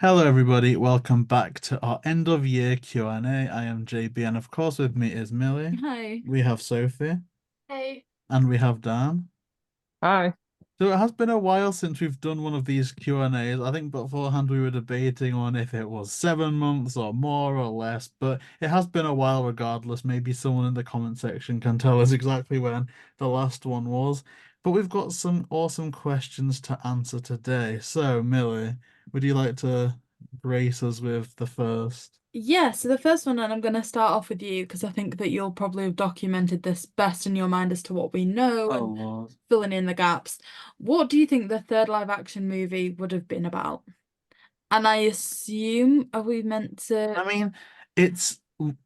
Hello, everybody. Welcome back to our end of year Q&A. I am JB, and of course, with me is Millie. Hi. We have Sophie, Hey. and we have Dan. Hi. So it has been a while since we've done one of these Q&As. I think beforehand we were debating on if it was 7 months or more or less, but it has been a while regardless. Maybe someone in the comment section can tell us exactly when the last one was. But we've got some awesome questions to answer today. So, Millie, would you like to grace us with the first? Yeah, so the first one, and I'm going to start off with you because I think that you'll probably have documented this best in your mind as to what we know Oh, and Lord. filling in the gaps. What do you think the third live action movie would have been about? And I assume, are we meant I to? mean, it's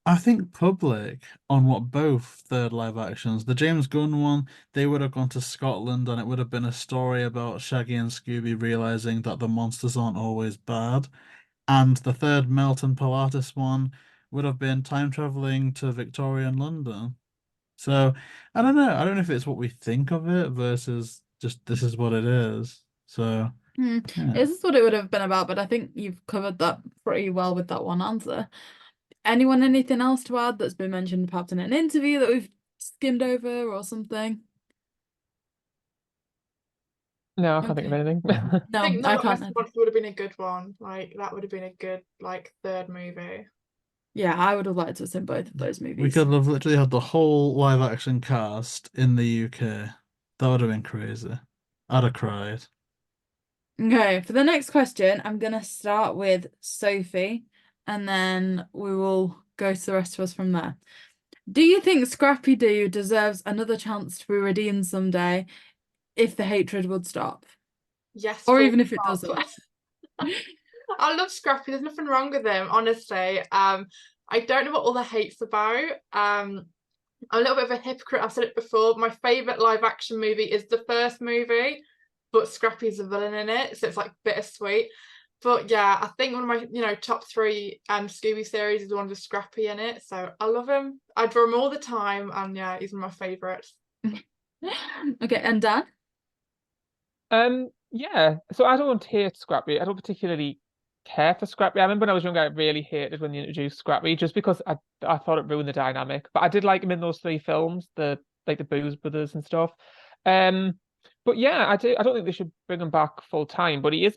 I think public on what both third live actions. The James Gunn one, they would have gone to Scotland and it would have been a story about Shaggy and Scooby realizing that the monsters aren't always bad. And the third Melton Pilates one would have been time traveling to Victorian London. So I don't know. I don't know if it's what we think of it versus just this is what it is. So Hmm, yeah. this is what it would have been about, but I think you've covered that pretty well with that one answer. Anything else to add that's been mentioned perhaps in an interview that we've skimmed over or something? No, I can't think of Okay. anything. I No, think I No can't. Rest Monster would have been a good one. Like that would have been a good third movie. Yeah, I would have liked to have seen both of those We movies. could have literally had the whole live action cast in the UK. That would have been crazy. I'd have cried. Okay, for the next question, I'm gonna start with Sophie, and then we will go to the rest of us from there. Do you think Scrappy Doo deserves another chance to be redeemed someday if the hatred would stop? Yes, Or full even if it stop. doesn't? I love Scrappy. There's nothing wrong with him, honestly. I don't know what all the hate's about. I'm a little bit of a hypocrite. I said it before. My favorite live action movie is the first movie, but Scrappy's a villain in it, so it's like bittersweet. But yeah, I think one of my top three Scooby series is the one with Scrappy in it. So I love him. I draw him all the time, and yeah, he's one of my favorites. Okay, and Dan? Yeah. So I don't hate Scrappy. I don't particularly care for Scrappy. I remember when I was younger, I really hated when they introduced Scrappy just because I thought it ruined the dynamic. But I did like him in those three films, the Booze Brothers and stuff. Um, but yeah, I don't think they should bring him back full time. But he's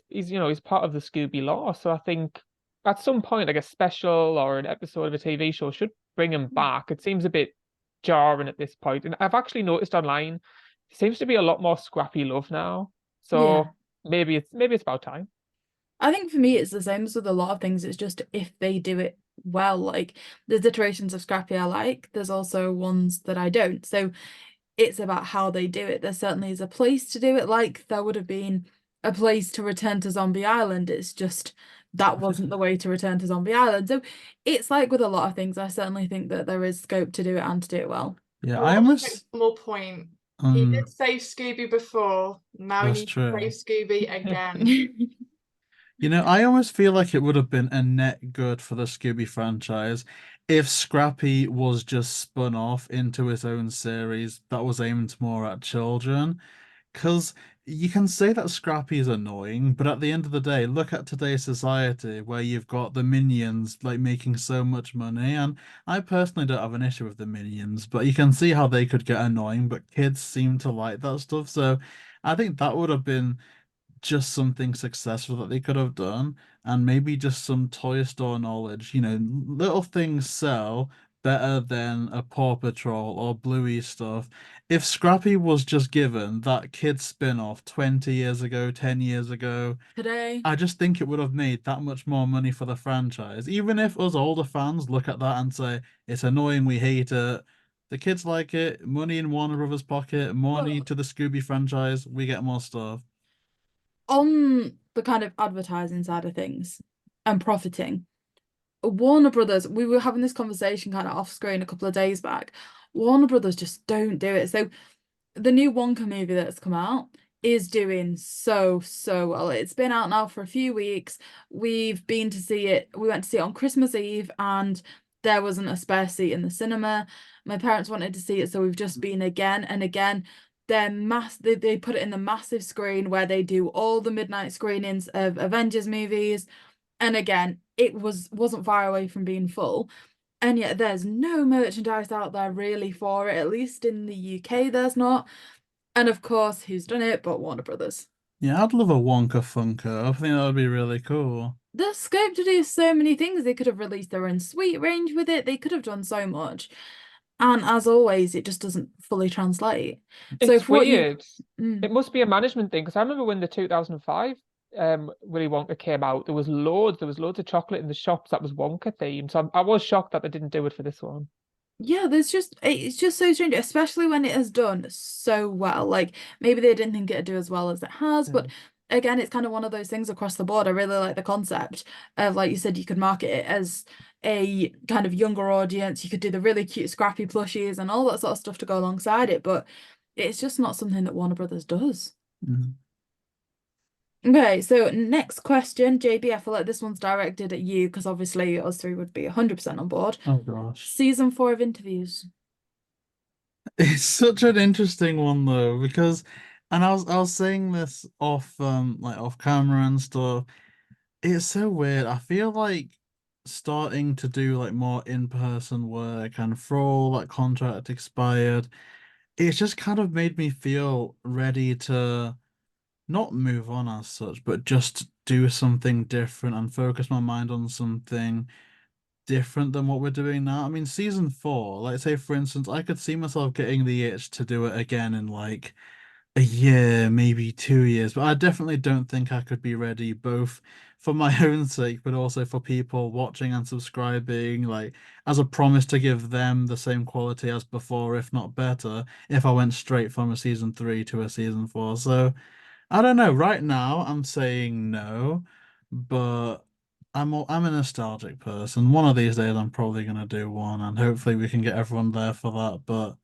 part of the Scooby Law. So I think at some point, like a special or an episode of a TV show should bring him back. It seems a bit jarring at this point. And I've actually noticed online, there seems to be a lot more Scrappy love now. Yeah. So maybe it's about time. I think for me it's the same as with a lot of things. It's just if they do it well, like there's iterations of Scrappy I like, there's also ones that I don't. So it's about how they do it. There certainly is a place to do it, like there would have been a place to return to Zombie Island. It's just that wasn't the way to return to Zombie Island. So it's like with a lot of things, I certainly think that there is scope to do it and to do it well. Yeah, I I want to make almost one more point. He did save Scooby before. Now he that's needs to true. save Scooby again. I almost feel like it would have been a net good for the Scooby franchise if Scrappy was just spun off into its own series that was aimed more at children. Because you can say that Scrappy is annoying, but at the end of the day, look at today's society where you've got the minions like making so much money. And I personally don't have an issue with the minions, but you can see how they could get annoying, but kids seem to like that stuff. So I think that would have been just something successful that they could have done, and maybe just some toy store knowledge. Little things sell better than a Paw Patrol or Bluey stuff. If Scrappy was just given that kid spin-off 20 years ago, 10 years ago, Today. I just think it would have made that much more money for the franchise. Even if us older fans look at that and say, it's annoying, we hate it. The kids like it, money in Warner Brothers' pocket, money Well, to the Scooby franchise, we get more stuff. on the kind of advertising side of things and profiting, Warner Brothers, we were having this conversation kind of off screen a couple of days back. Warner Brothers just don't do it. So the new Wonka movie that's come out is doing so well. It's been out now for a few weeks. We've been to see it. We went to see it on Christmas Eve and there wasn't a spare seat in the cinema. My parents wanted to see it, so we've just been again and again. They put it in the massive screen where they do all the midnight screenings of Avengers movies. And again, it wasn't far away from being full. And yet there's no merchandise out there really for it, at least in the UK there's not. And of course, who's done it but Warner Brothers? Yeah, I'd love a Wonka Funko. I think that would be really cool. The scope to do so many things. They could have released their own sweet range with it. They could have done so much. And as always, it just doesn't fully translate. So It's for what you weird. It must be a management thing because I remember when the 2005 Willy Wonka came out, there was loads of chocolate in the shops that was Wonka themed. So I was shocked that they didn't do it for this one. yeah, it's just so strange, especially when it has done so well. Like maybe they didn't think it'd do as well as it has, but again, it's kind of one of those things across the board. I really like the concept of, like you said, you could market it as a kind of younger audience. You could do the really cute scrappy plushies and all that sort of stuff to go alongside it, but it's just not something that Warner Brothers does. Mhm. Okay, so next question, JB, I feel like this one's directed at you because obviously us three would be 100% on board. Oh gosh. Season 4 of interviews. It's such an interesting one though, because and I was saying this off like off camera and stuff. It's so weird. I feel like starting to do like more in-person work and for all that contract expired, it's just kind of made me feel ready to not move on as such, but just do something different and focus my mind on something different than what we're doing now. I mean, season 4, like say for instance, I could see myself getting the itch to do it again in like a year, maybe 2 years, but I definitely don't think I could be ready both for my own sake, but also for people watching and subscribing, like as a promise to give them the same quality as before, if not better, if I went straight from a season 3 to a season 4. So I don't know. Right now, I'm saying no, but I'm a nostalgic person. One of these days, I'm probably gonna do one, and hopefully we can get everyone there for that. But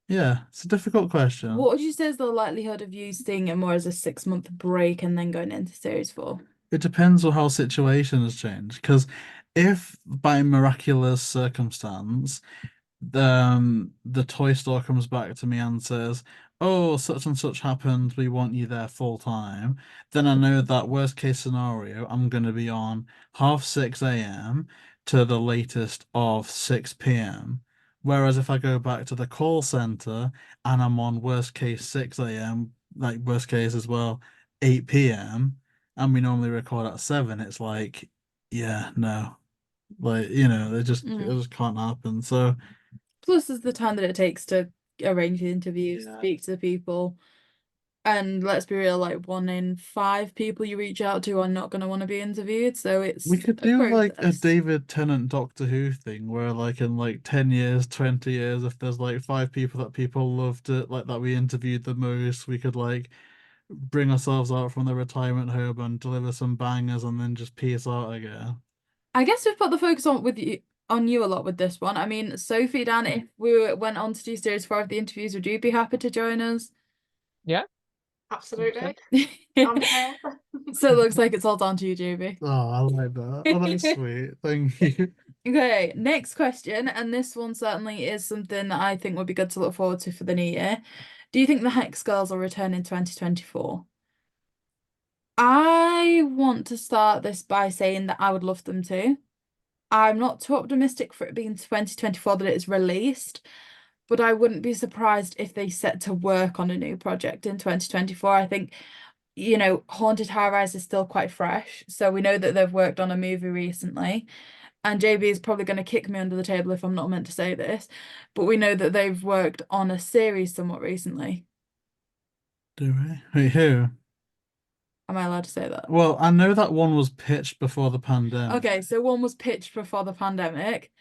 yeah, it's a difficult question. What would you say is the likelihood of you seeing it more as a 6-month break and then going into series 4? It depends on how situations change. Because if by miraculous circumstance the toy store comes back to me and says, "Oh, such and such happened. We want you there full time," then I know that worst case scenario, I'm going to be on 6:30 a.m. to the latest of 6 p.m. Whereas if I go back to the call center and I'm on worst case 6 a.m., like worst case as well, 8 p.m., and we normally record at 7, it's like, yeah, no. Like, it just can't happen. So Plus, there's the time that it takes to arrange the interviews, Yeah. speak to the people. And let's be real, like 1 in 5 people you reach out to are not going to want to be interviewed. So it's we could a do like a process. David Tennant Doctor Who thing where like in like 10 years, 20 years, if there's like 5 people that people loved it, like that we interviewed the most, we could like bring ourselves out from the retirement home and deliver some bangers and then just peace out again. I guess we've put the focus on you a lot with this one. I mean, Sophie, Dan, if we went on to do series 4 of the interviews, would you be happy to join us? Yeah, Absolutely. I'm here. So it looks like it's all down to you, JB. Oh, I like that. Oh, that's sweet. Thank you. Okay, next question, and this one certainly is something that I think would be good to look forward to for the new year. Do you think the Hex Girls will return in 2024? I want to start this by saying that I would love them to. I'm not too optimistic for it being 2024 that it's released, but I wouldn't be surprised if they set to work on a new project in 2024. I think, Haunted High Rise is still quite fresh, so we know that they've worked on a movie recently. And JB is probably going to kick me under the table if I'm not meant to say this, but we know that they've worked on a series somewhat recently. Do we? Wait, who? Am I allowed to say that? Well, I know that one was pitched before the pandemic. Okay, so one was pitched before the pandemic.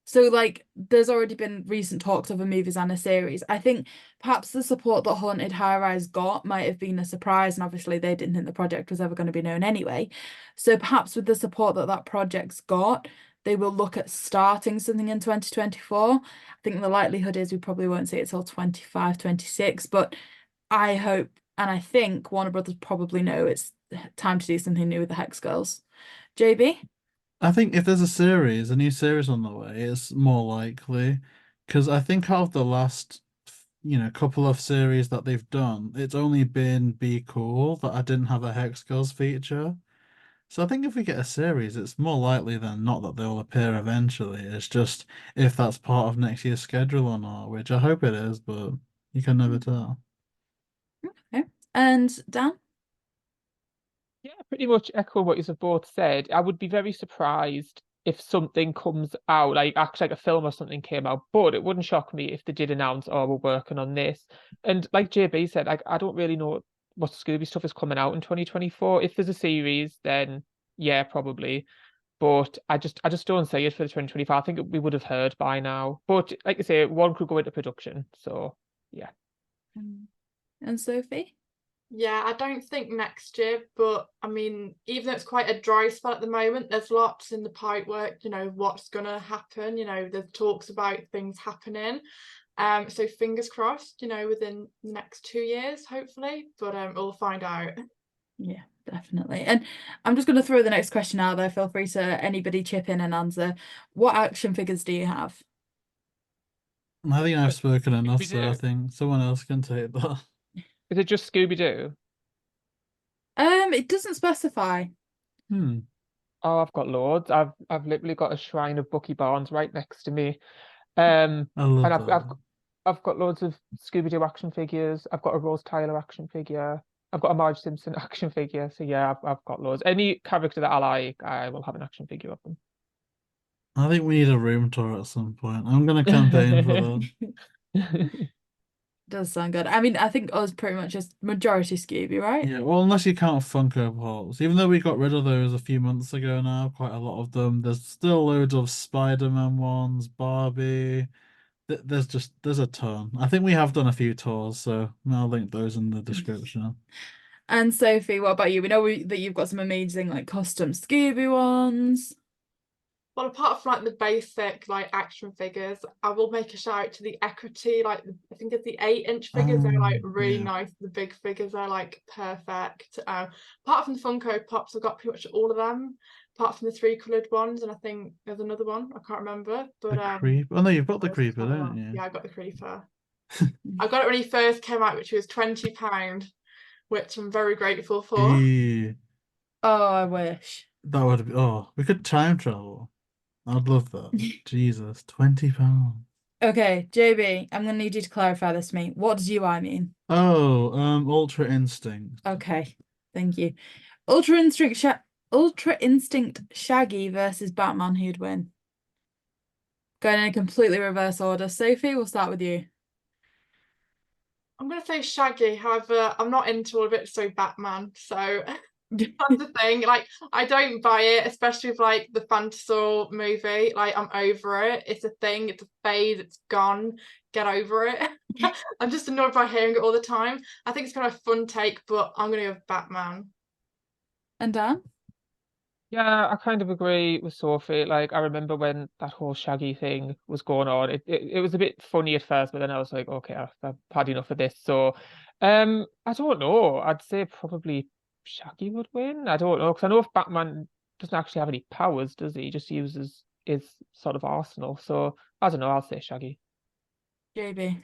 So, like, there's already been recent talks of a movies and a series. I think perhaps the support that Haunted High Rise got might have been a surprise, and obviously they didn't think the project was ever going to be known anyway. So perhaps with the support that that project's got, they will look at starting something in 2024. I think the likelihood is we probably won't see it till 25, 26, but I hope and I think Warner Brothers probably know it's time to do something new with the Hex Girls. JB? I think if there's a new series on the way, it's more likely. Because I think out of the last, couple of series that they've done, it's only been Be Cool that I didn't have a Hex Girls feature. So I think if we get a series, it's more likely than not that they'll appear eventually. It's just if that's part of next year's schedule or not, which I hope it is, but you can never tell. Okay. And Dan? Yeah, pretty much echo what you've both said. I would be very surprised if something comes out, like actually like a film or something came out, but it wouldn't shock me if they did announce, oh, we're working on this. And like JB said, like I don't really know what Scooby stuff is coming out in 2024. If there's a series, then yeah, probably. But I just don't see it for the 2025. I think we would have heard by now. But like I say, one could go into production. So yeah. And Sophie? Yeah, I don't think next year, but I mean, even though it's quite a dry spell at the moment, there's lots in the pipework, what's gonna happen, there's talks about things happening. So fingers crossed, within the next 2 years, hopefully, but we'll find out. Yeah, definitely. And I'm just going to throw the next question out there. Feel free to anybody chip in and answer. What action figures do you have? I think I've spoken enough, so I Scooby-Doo. think someone else can take that. Is it just Scooby Doo? It doesn't specify. Hmm. Oh, I've got loads. I've literally got a shrine of Bucky Barnes right next to me. And I love I've that. I've got loads of Scooby Doo action figures. I've got a Rose Tyler action figure. I've got a Marge Simpson action figure. So yeah, I've got loads. Any character that I like, I will have an action figure of them. I think we need a room tour at some point. I'm gonna campaign for that. Does sound good. I mean, I think us pretty much just majority Scooby, right? Yeah, well, unless you count Funko Pops. Even though we got rid of those a few months ago now, quite a lot of them. There's still loads of Spider-Man ones, Barbie. There's a ton. I think we have done a few tours, so I'll link those in the description. And Sophie, what about you? We know that you've got some amazing like custom Scooby ones. Well, apart from like the basic like action figures, I will make a shout out to the equity, like I think it's the 8-inch figures. They're like really Yeah. nice. The big figures are like perfect. Apart from the Funko Pops, I've got pretty much all of them. Apart from the 3-coloured ones, and I think there's another one I can't remember. But The creep. Oh no, you've got the there's creeper, quite a don't lot. you? Yeah, I got the creeper. I got it when he first came out, which was £20, which I'm very grateful for. Eee, Oh, I wish. that would be. Oh, we could time travel. I'd love that. Jesus, £20. Okay, JB, I'm gonna need you to clarify this to me. What do I mean? Oh, Ultra Instinct. Okay, thank you. Ultra Instinct Shaggy versus Batman, who'd win? Going in a completely reverse order. Sophie, we'll start with you. I'm gonna say Shaggy, however, I'm not into all of it, so Batman. So that's the thing. Like, I don't buy it, especially with like the Fantasol movie. Like, I'm over it. It's a thing. It's a phase. It's gone. Get over it. I'm just annoyed by hearing it all the time. I think it's kind of a fun take, but I'm gonna go with Batman. And Dan? Yeah, I kind of agree with Sophie. Like, I remember when that whole Shaggy thing was going on. It was a bit funny at first, but then I was like, okay, I've had enough of this. So, I don't know. I'd say probably Shaggy would win. I don't know because I know if Batman doesn't actually have any powers, does he? He just uses his sort of arsenal. So I don't know. I'll say Shaggy. JB.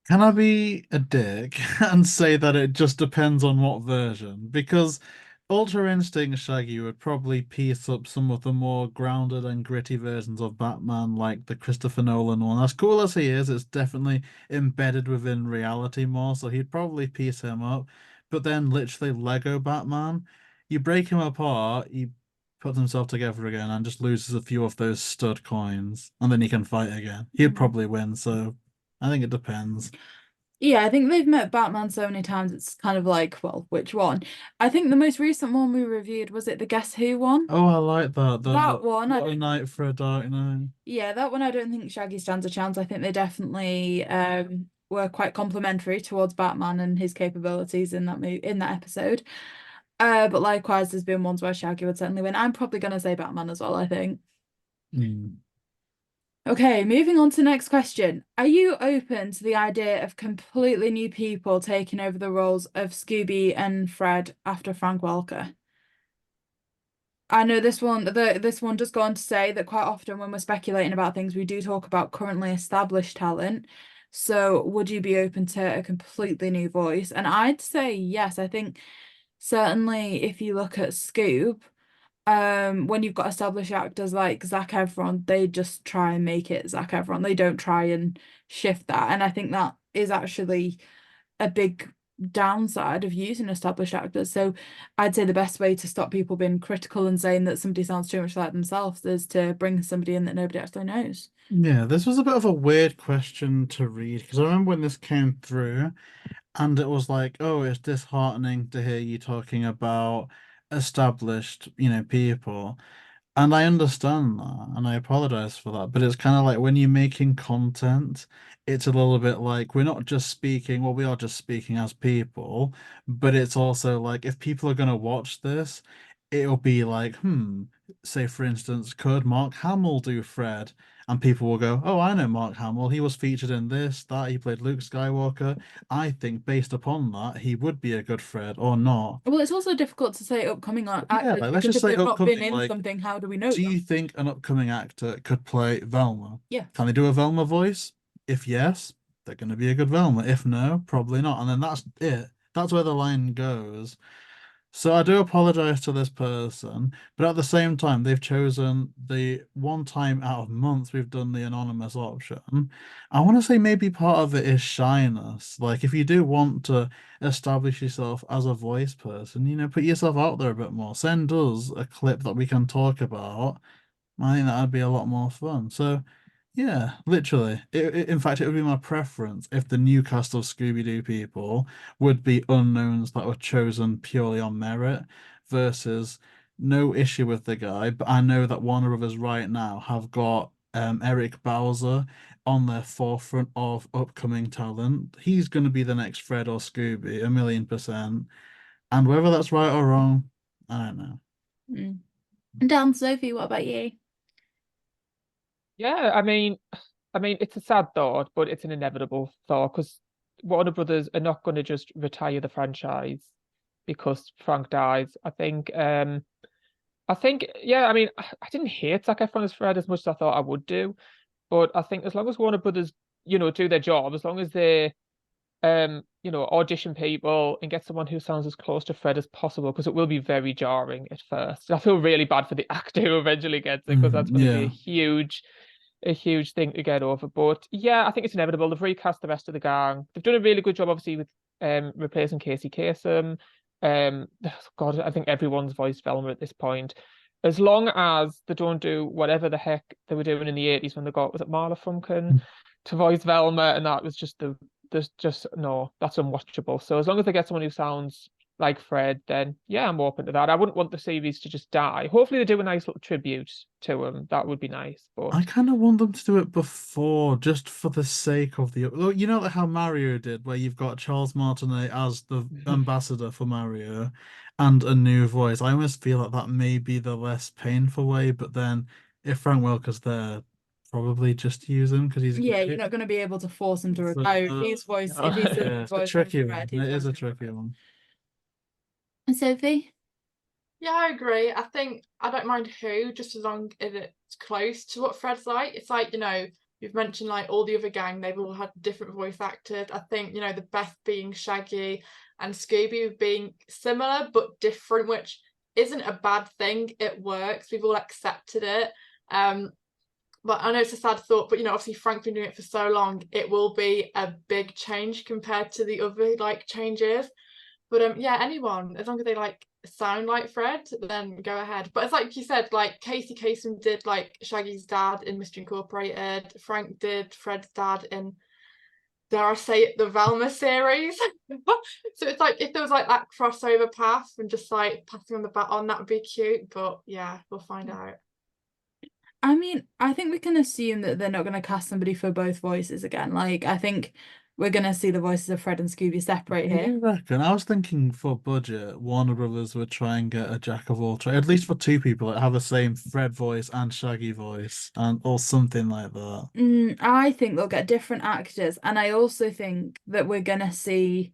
Can I be a dick and say that it just depends on what version? Because Ultra Instinct Shaggy would probably piece up some of the more grounded and gritty versions of Batman, like the Christopher Nolan one. As cool as he is, it's definitely embedded within reality more, so he'd probably piece him up. But then, literally, Lego Batman, you break him apart, he puts himself together again and just loses a few of those stud coins, and then he can fight again. He'd probably win, so I think it depends. Yeah, I think they've met Batman so many times, it's kind of like, well, which one? I think the most recent one we reviewed, was it the Guess Who one? Oh, I like that. That one, What a night for a dark night. yeah, that one I don't think Shaggy stands a chance. I think they definitely were quite complimentary towards Batman and his capabilities in that episode. But likewise, there's been ones where Shaggy would certainly win. I'm probably gonna say Batman as well, I think. Hmm. Okay, moving on to the next question. Are you open to the idea of completely new people taking over the roles of Scooby and Fred after Frank Welker? I know this one does go on to say that quite often when we're speculating about things, we do talk about currently established talent. So would you be open to a completely new voice? And I'd say yes. I think certainly if you look at Scoob, when you've got established actors like Zac Efron, they just try and make it Zac Efron. They don't try and shift that. And I think that is actually a big downside of using established actors. So I'd say the best way to stop people being critical and saying that somebody sounds too much like themselves is to bring somebody in that nobody actually knows. Yeah, this was a bit of a weird question to read because I remember when this came through and it was like, oh, it's disheartening to hear you talking about established, people. And I understand that, and I apologize for that. But it's kind of like when you're making content, it's a little bit like we're not just speaking, well, we are just speaking as people, but it's also like if people are going to watch this, it'll be like, say for instance, could Mark Hamill do Fred? And people will go, oh, I know Mark Hamill. He was featured in this, that. He played Luke Skywalker. I think based upon that, he would be a good Fred or not. Well, it's also difficult to say upcoming Yeah, actors like, let's because just if say they've not been upcoming, in like, something, how do we know do you them? think an upcoming actor could play Velma? Yeah. Can they do a Velma voice? If yes, they're going to be a good Velma. If no, probably not. And then that's it. That's where the line goes. So I do apologize to this person, but at the same time, they've chosen the one time out of months we've done the anonymous option. I want to say maybe part of it is shyness. Like if you do want to establish yourself as a voice person, put yourself out there a bit more. Send us a clip that we can talk about. I think that would be a lot more fun. So, yeah, literally. In fact, it would be my preference if the new cast of Scooby Doo people would be unknowns that were chosen purely on merit versus no issue with the guy. But I know that Warner Brothers right now have got Eric Bowser on their forefront of upcoming talent. He's going to be the next Fred or Scooby, 1,000,000%. And whether that's right or wrong, I don't know. Mm. Dan, Sophie, what about you? Yeah, I mean, it's a sad thought, but it's an inevitable thought because Warner Brothers are not going to just retire the franchise because Frank dies. I think, yeah, I mean, I didn't hate Zac Efron as Fred as much as I thought I would do, but I think as long as Warner Brothers, do their job, as long as they, audition people and get someone who sounds as close to Fred as possible, because it will be very jarring at first. I feel really bad for the actor who eventually gets it, because that's going to be Yeah. a huge thing to get over. But yeah, I think it's inevitable. They've recast the rest of the gang. They've done a really good job, obviously, with replacing Casey Kasem. God, I think everyone's voiced Velma at this point. As long as they don't do whatever the heck they were doing in the 80s when they got, was it Marla Funken to voice Velma, and that was just there's just no, that's unwatchable. So as long as they get someone who sounds like Fred, then yeah, I'm open to that. I wouldn't want the series to just die. Hopefully they do a nice little tribute to him. That would be nice. But I kind of want them to do it before, just for the sake of the. Well, like how Mario did, where you've got Charles Martinet as the ambassador for Mario and a new voice. I almost feel like that may be the less painful way, but then if Frank Welker's there, probably just use him because he's Yeah, you're great. not going to be able to force him to So, retire his voice. If he's the yeah, it's a voice of tricky Fred, one. he's It is going a to do tricky it. one. And Sophie? Yeah, I agree. I think I don't mind who, just as long as it's close to what Fred's like. It's like, you've mentioned like all the other gang, they've all had different voice actors. I think, the Beth being Shaggy and Scooby being similar but different, which isn't a bad thing. It works. We've all accepted it. But I know it's a sad thought, but obviously Frank's been doing it for so long, it will be a big change compared to the other like changes. But yeah, anyone, as long as they like sound like Fred, then go ahead. But it's like you said, like Casey Kasem did like Shaggy's dad in Mystery Incorporated. Frank did Fred's dad in, dare I say it, the Velma series. So it's like if there was like that crossover path and just like passing on the baton, that would be cute. But yeah, we'll find out. I mean, I think we can assume that they're not going to cast somebody for both voices again. Like, I think we're going to see the voices of Fred and Scooby separate Do here. you reckon? I was thinking for budget, Warner Brothers would try and get a jack of all trades, at least for two people that have the same Fred voice and Shaggy voice, and or something like that. I think they'll get different actors, and I also think that we're going to see.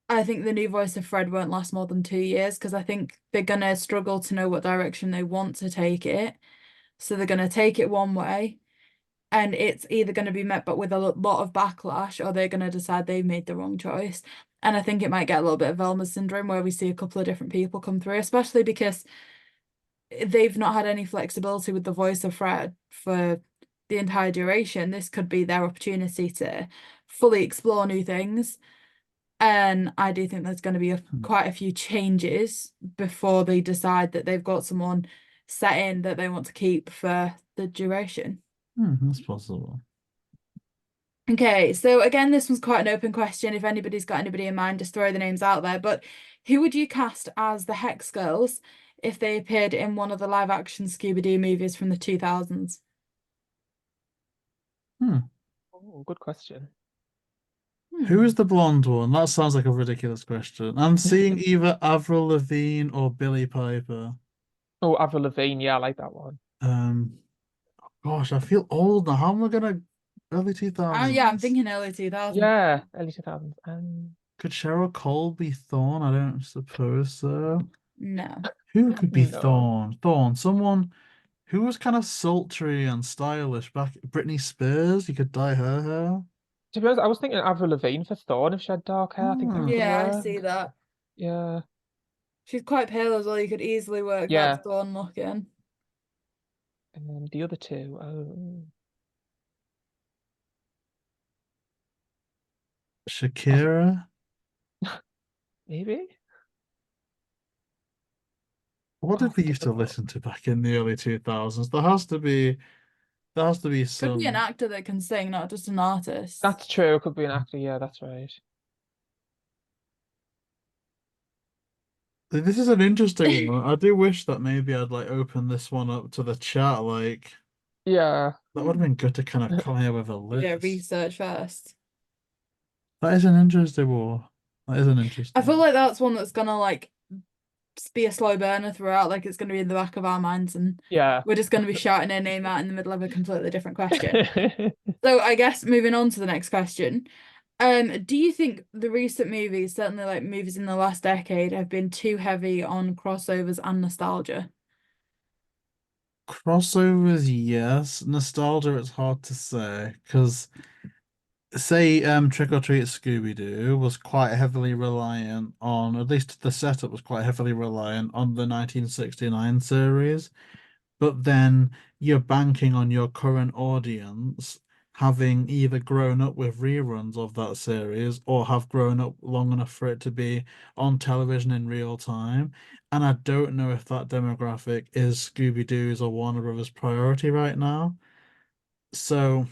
I think the new voice of Fred won't last more than 2 years because I think they're going to struggle to know what direction they want to take it. So they're going to take it one way, and it's either going to be met but with a lot of backlash, or they're going to decide they made the wrong choice. And I think it might get a little bit of Velma syndrome where we see a couple of different people come through, especially because they've not had any flexibility with the voice of Fred for the entire duration. This could be their opportunity to fully explore new things. And I do think there's going to be quite a few changes before they decide that they've got someone set in that they want to keep for the duration. That's possible. Okay, so again, this one's quite an open question. If anybody's got anybody in mind, just throw the names out there. But who would you cast as the Hex Girls if they appeared in one of the live-action Scooby Doo movies from the 2000s? Oh, good question. Who is the blonde one? That sounds like a ridiculous question. I'm seeing either Avril Lavigne or Billie Piper. Oh, Avril Lavigne, yeah, I like that one. Gosh, I feel old now. How am I gonna early 2000s? Yeah, I'm thinking early 2000s. Yeah, early 2000s. Could Cheryl Cole be Thorn? I don't suppose so. No. Who could be No. Thorn? Thorn, someone who was kind of sultry and stylish back. Britney Spears, you could dye her hair. To be honest, I was thinking Avril Lavigne for Thorn if she had dark hair. I think that could Yeah, I work. see that. Yeah. She's quite pale as well. You could easily work Yeah. that Thorn look in. And the other two, Shakira. maybe. What did Oh, we used to difficult. listen to back in the early 2000s? There has to be Could be an some. actor that can sing, not just an artist. That's true. Could be an actor. Yeah, that's right. This is an interesting one. I do wish that maybe I'd like open this one up to the chat. Like Yeah. that would have been good to kind of come here with a Yeah, list. research first. That is an interesting one. That is an interesting. I feel like that's one that's gonna like be a slow burner throughout. Like it's gonna be in the back of our minds, and Yeah. we're just gonna be shouting her name out in the middle of a completely different question. So I guess moving on to the next question. Do you think the recent movies, certainly like movies in the last decade, have been too heavy on crossovers and nostalgia? Crossovers, yes. Nostalgia, it's hard to say because say Trick or Treat Scooby Doo was quite heavily reliant on, at least the setup was quite heavily reliant on the 1969 series, but then you're banking on your current audience having either grown up with reruns of that series or have grown up long enough for it to be on television in real time. And I don't know if that demographic is Scooby Doo's or Warner Brothers' priority right now. So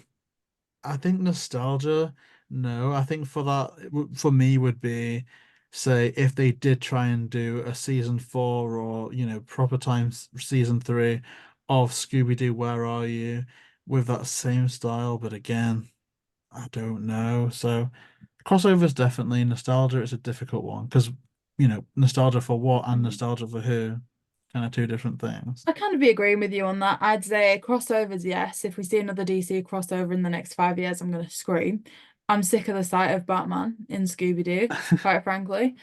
I think nostalgia, no. I think for that, for me, would be say if they did try and do a season 4 or proper time season 3 of Scooby Doo, Where Are You, with that same style, but again, I don't know. So crossovers definitely nostalgia. It's a difficult one because nostalgia for what and nostalgia for who, kind of two different things. I kind of be agreeing with you on that. I'd say crossovers, yes. If we see another DC crossover in the next 5 years, I'm gonna scream. I'm sick of the sight of Batman in Scooby Doo, quite frankly.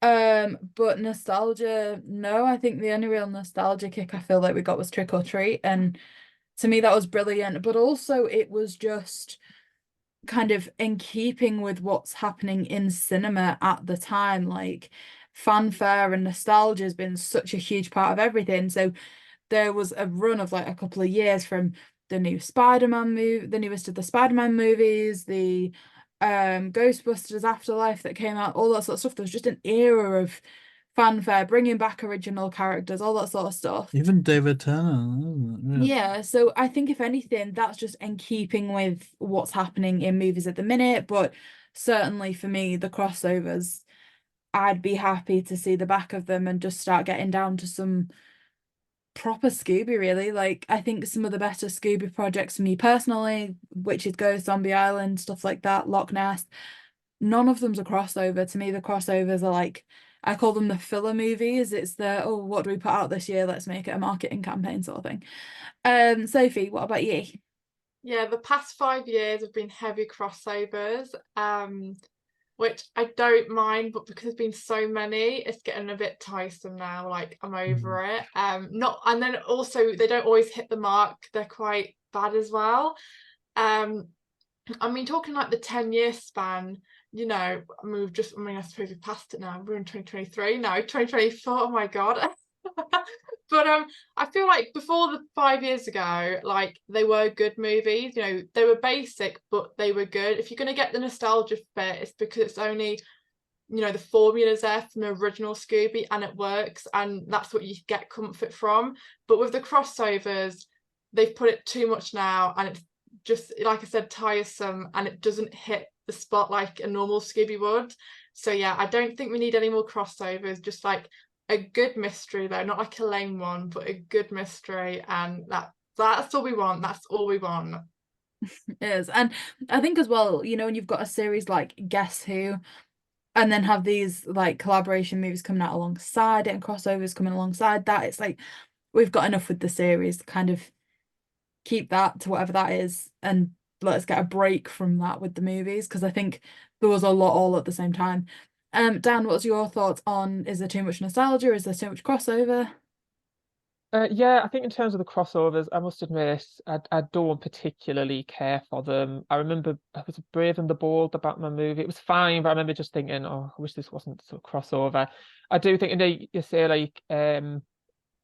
But nostalgia, no, I think the only real nostalgia kick I feel like we got was Trick or Treat, and to me that was brilliant. But also it was just kind of in keeping with what's happening in cinema at the time. Like fanfare and nostalgia has been such a huge part of everything. So there was a run of like a couple of years from the new Spider-Man movie, the newest of the Spider-Man movies, the Ghostbusters Afterlife that came out, all that sort of stuff. There was just an era of fanfare, bringing back original characters, all that sort of stuff. Even David Tennant, isn't it? Yeah, so I think if anything, that's just in keeping with what's happening in movies at the minute. But certainly for me, the crossovers, I'd be happy to see the back of them and just start getting down to some proper Scooby, really. Like I think some of the better Scooby projects for me personally, which is Ghost, Zombie Island, stuff like that, Loch Ness, none of them's a crossover. To me, the crossovers are like, I call them the filler movies. It's the, oh, what do we put out this year? Let's make it a marketing campaign sort of thing. Sophie, what about you? Yeah, the past 5 years have been heavy crossovers, which I don't mind, but because there's been so many, it's getting a bit tiresome now. Like I'm over it. Not, and then also they don't always hit the mark. They're quite bad as well. I mean, talking like the 10-year span, you know, I mean, I suppose we've passed it now. We're in 2023 now, 2024. Oh my God. But I feel like before the 5 years ago, like they were good movies. You know, they were basic, but they were good. If you're gonna get the nostalgia bit, it's because it's only, you know, the formula's there from the original Scooby and it works, and that's what you get comfort from. But with the crossovers, they've put it too much now, and it's just, like I said, tiresome, and it doesn't hit the spot like a normal Scooby would. So yeah, I don't think we need any more crossovers. Just like a good mystery though, not like a lame one, but a good mystery, and that's all we want. That's all we want. It is. And I think as well, you know, when you've got a series like Guess Who, and then have these like collaboration movies coming out alongside it and crossovers coming alongside that, it's like we've got enough with the series to kind of keep that to whatever that is, and let's get a break from that with the movies, because I think there was a lot all at the same time. Dan, what's your thoughts on, is there too much nostalgia? Is there too much crossover? Yeah, I think in terms of the crossovers, I must admit, I don't particularly care for them. I remember I was Brave and the Bold, the Batman movie. It was fine, but I remember just thinking, oh, I wish this wasn't so crossover. I do think, and you say like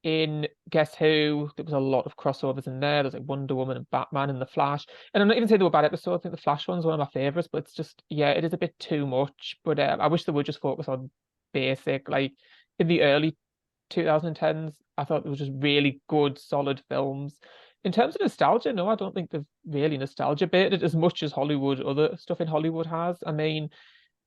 in Guess Who, there was a lot of crossovers in there. There's like Wonder Woman and Batman and The Flash. And I'm not even saying they were bad episodes. I think The Flash one's one of my favorites, but it's just, yeah, it is a bit too much. But I wish they would just focus on basic, like in the early 2010s, I thought it was just really good, solid films. In terms of nostalgia, no, I don't think they've really nostalgia baited as much as other stuff in Hollywood has. I mean,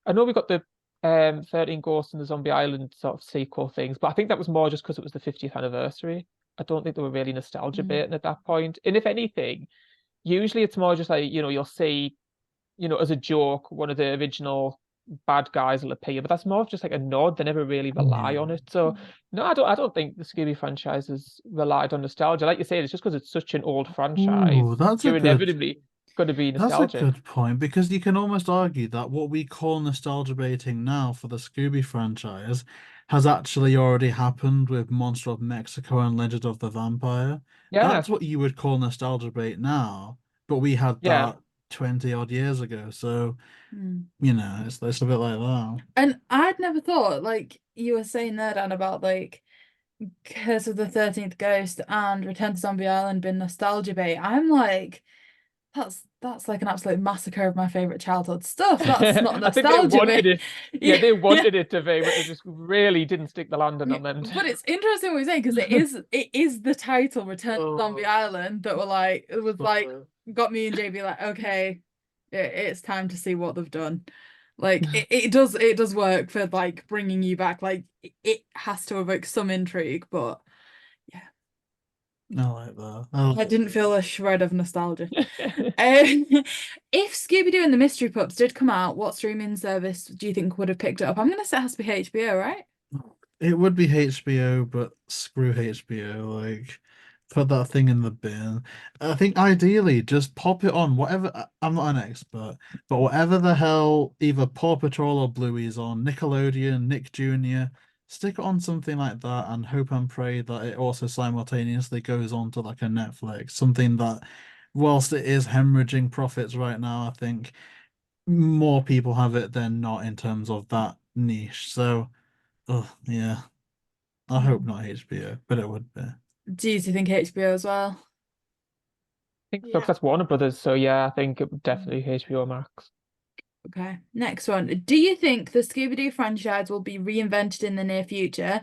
I know we got the 13 Ghosts and the Zombie Island sort of sequel things, but I think that was more just because it was the 50th anniversary. I don't think they were really nostalgia baiting at that point. And if anything, usually it's more just like, you know, you'll see, you know, as a joke, one of the original bad guys will appear, but that's more of just like a nod. They never really rely on it. So no, I don't think the Scooby franchise has relied on nostalgia. Like you said, it's just because it's such an old franchise. Ooh, that's a You're good inevitably going to be that's a nostalgic. good point, because you can almost argue that what we call nostalgia baiting now for the Scooby franchise has actually already happened with Monster of Mexico and Legend of the Vampire. Yeah, That's what you would call nostalgia bait now, but we had yeah. that 20 odd years ago. So, Mm. you know, it's a bit like that. And I'd never thought, like you were saying there, Dan, about like Curse of the 13th Ghost and Return to Zombie Island being nostalgia bait. I'm like, that's like an absolute massacre of my favorite childhood stuff. That's not I think they nostalgia wanted bait. it. Yeah, they wanted it to be, but they just really didn't stick the landing on them. But it's interesting what you're saying, because it is the title Return to Zombie Oh, Island that was like sorry. got me and JB like, okay, it's time to see what they've done. Like it does work for like bringing you back. Like it has to evoke some intrigue, but yeah, I like that. I didn't feel a shred of nostalgia. If Scooby Doo and the Mystery Pups did come out, what streaming service do you think would have picked it up? I'm gonna say it has to be HBO, right? It would be HBO, but screw HBO. Like, put that thing in the bin. I think ideally just pop it on whatever. I'm not an expert, but whatever the hell, either Paw Patrol or Bluey's on, Nickelodeon, Nick Jr., stick it on something like that and hope and pray that it also simultaneously goes on to like a Netflix, something that, whilst it is hemorrhaging profits right now, I think more people have it than not in terms of that niche. So, oh yeah. I hope not HBO, but it would be. Do you think HBO as well? think so, 'cause Yeah. that's Warner Brothers. So yeah, I think it would definitely HBO Max. Okay, next one. Do you think the Scooby-Doo franchise will be reinvented in the near future,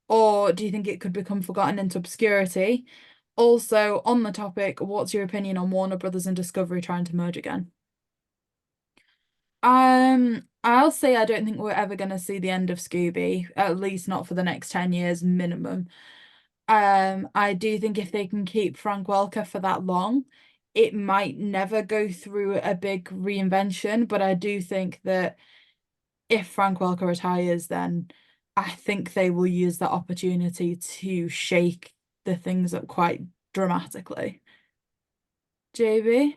or do you think it could become forgotten into obscurity? Also, on the topic, what's your opinion on Warner Brothers and Discovery trying to merge again? I'll say I don't think we're ever going to see the end of Scooby, at least not for the next 10 years minimum. I do think if they can keep Frank Welker for that long, it might never go through a big reinvention, but I do think that if Frank Welker retires, then I think they will use that opportunity to shake the things up quite dramatically. JB?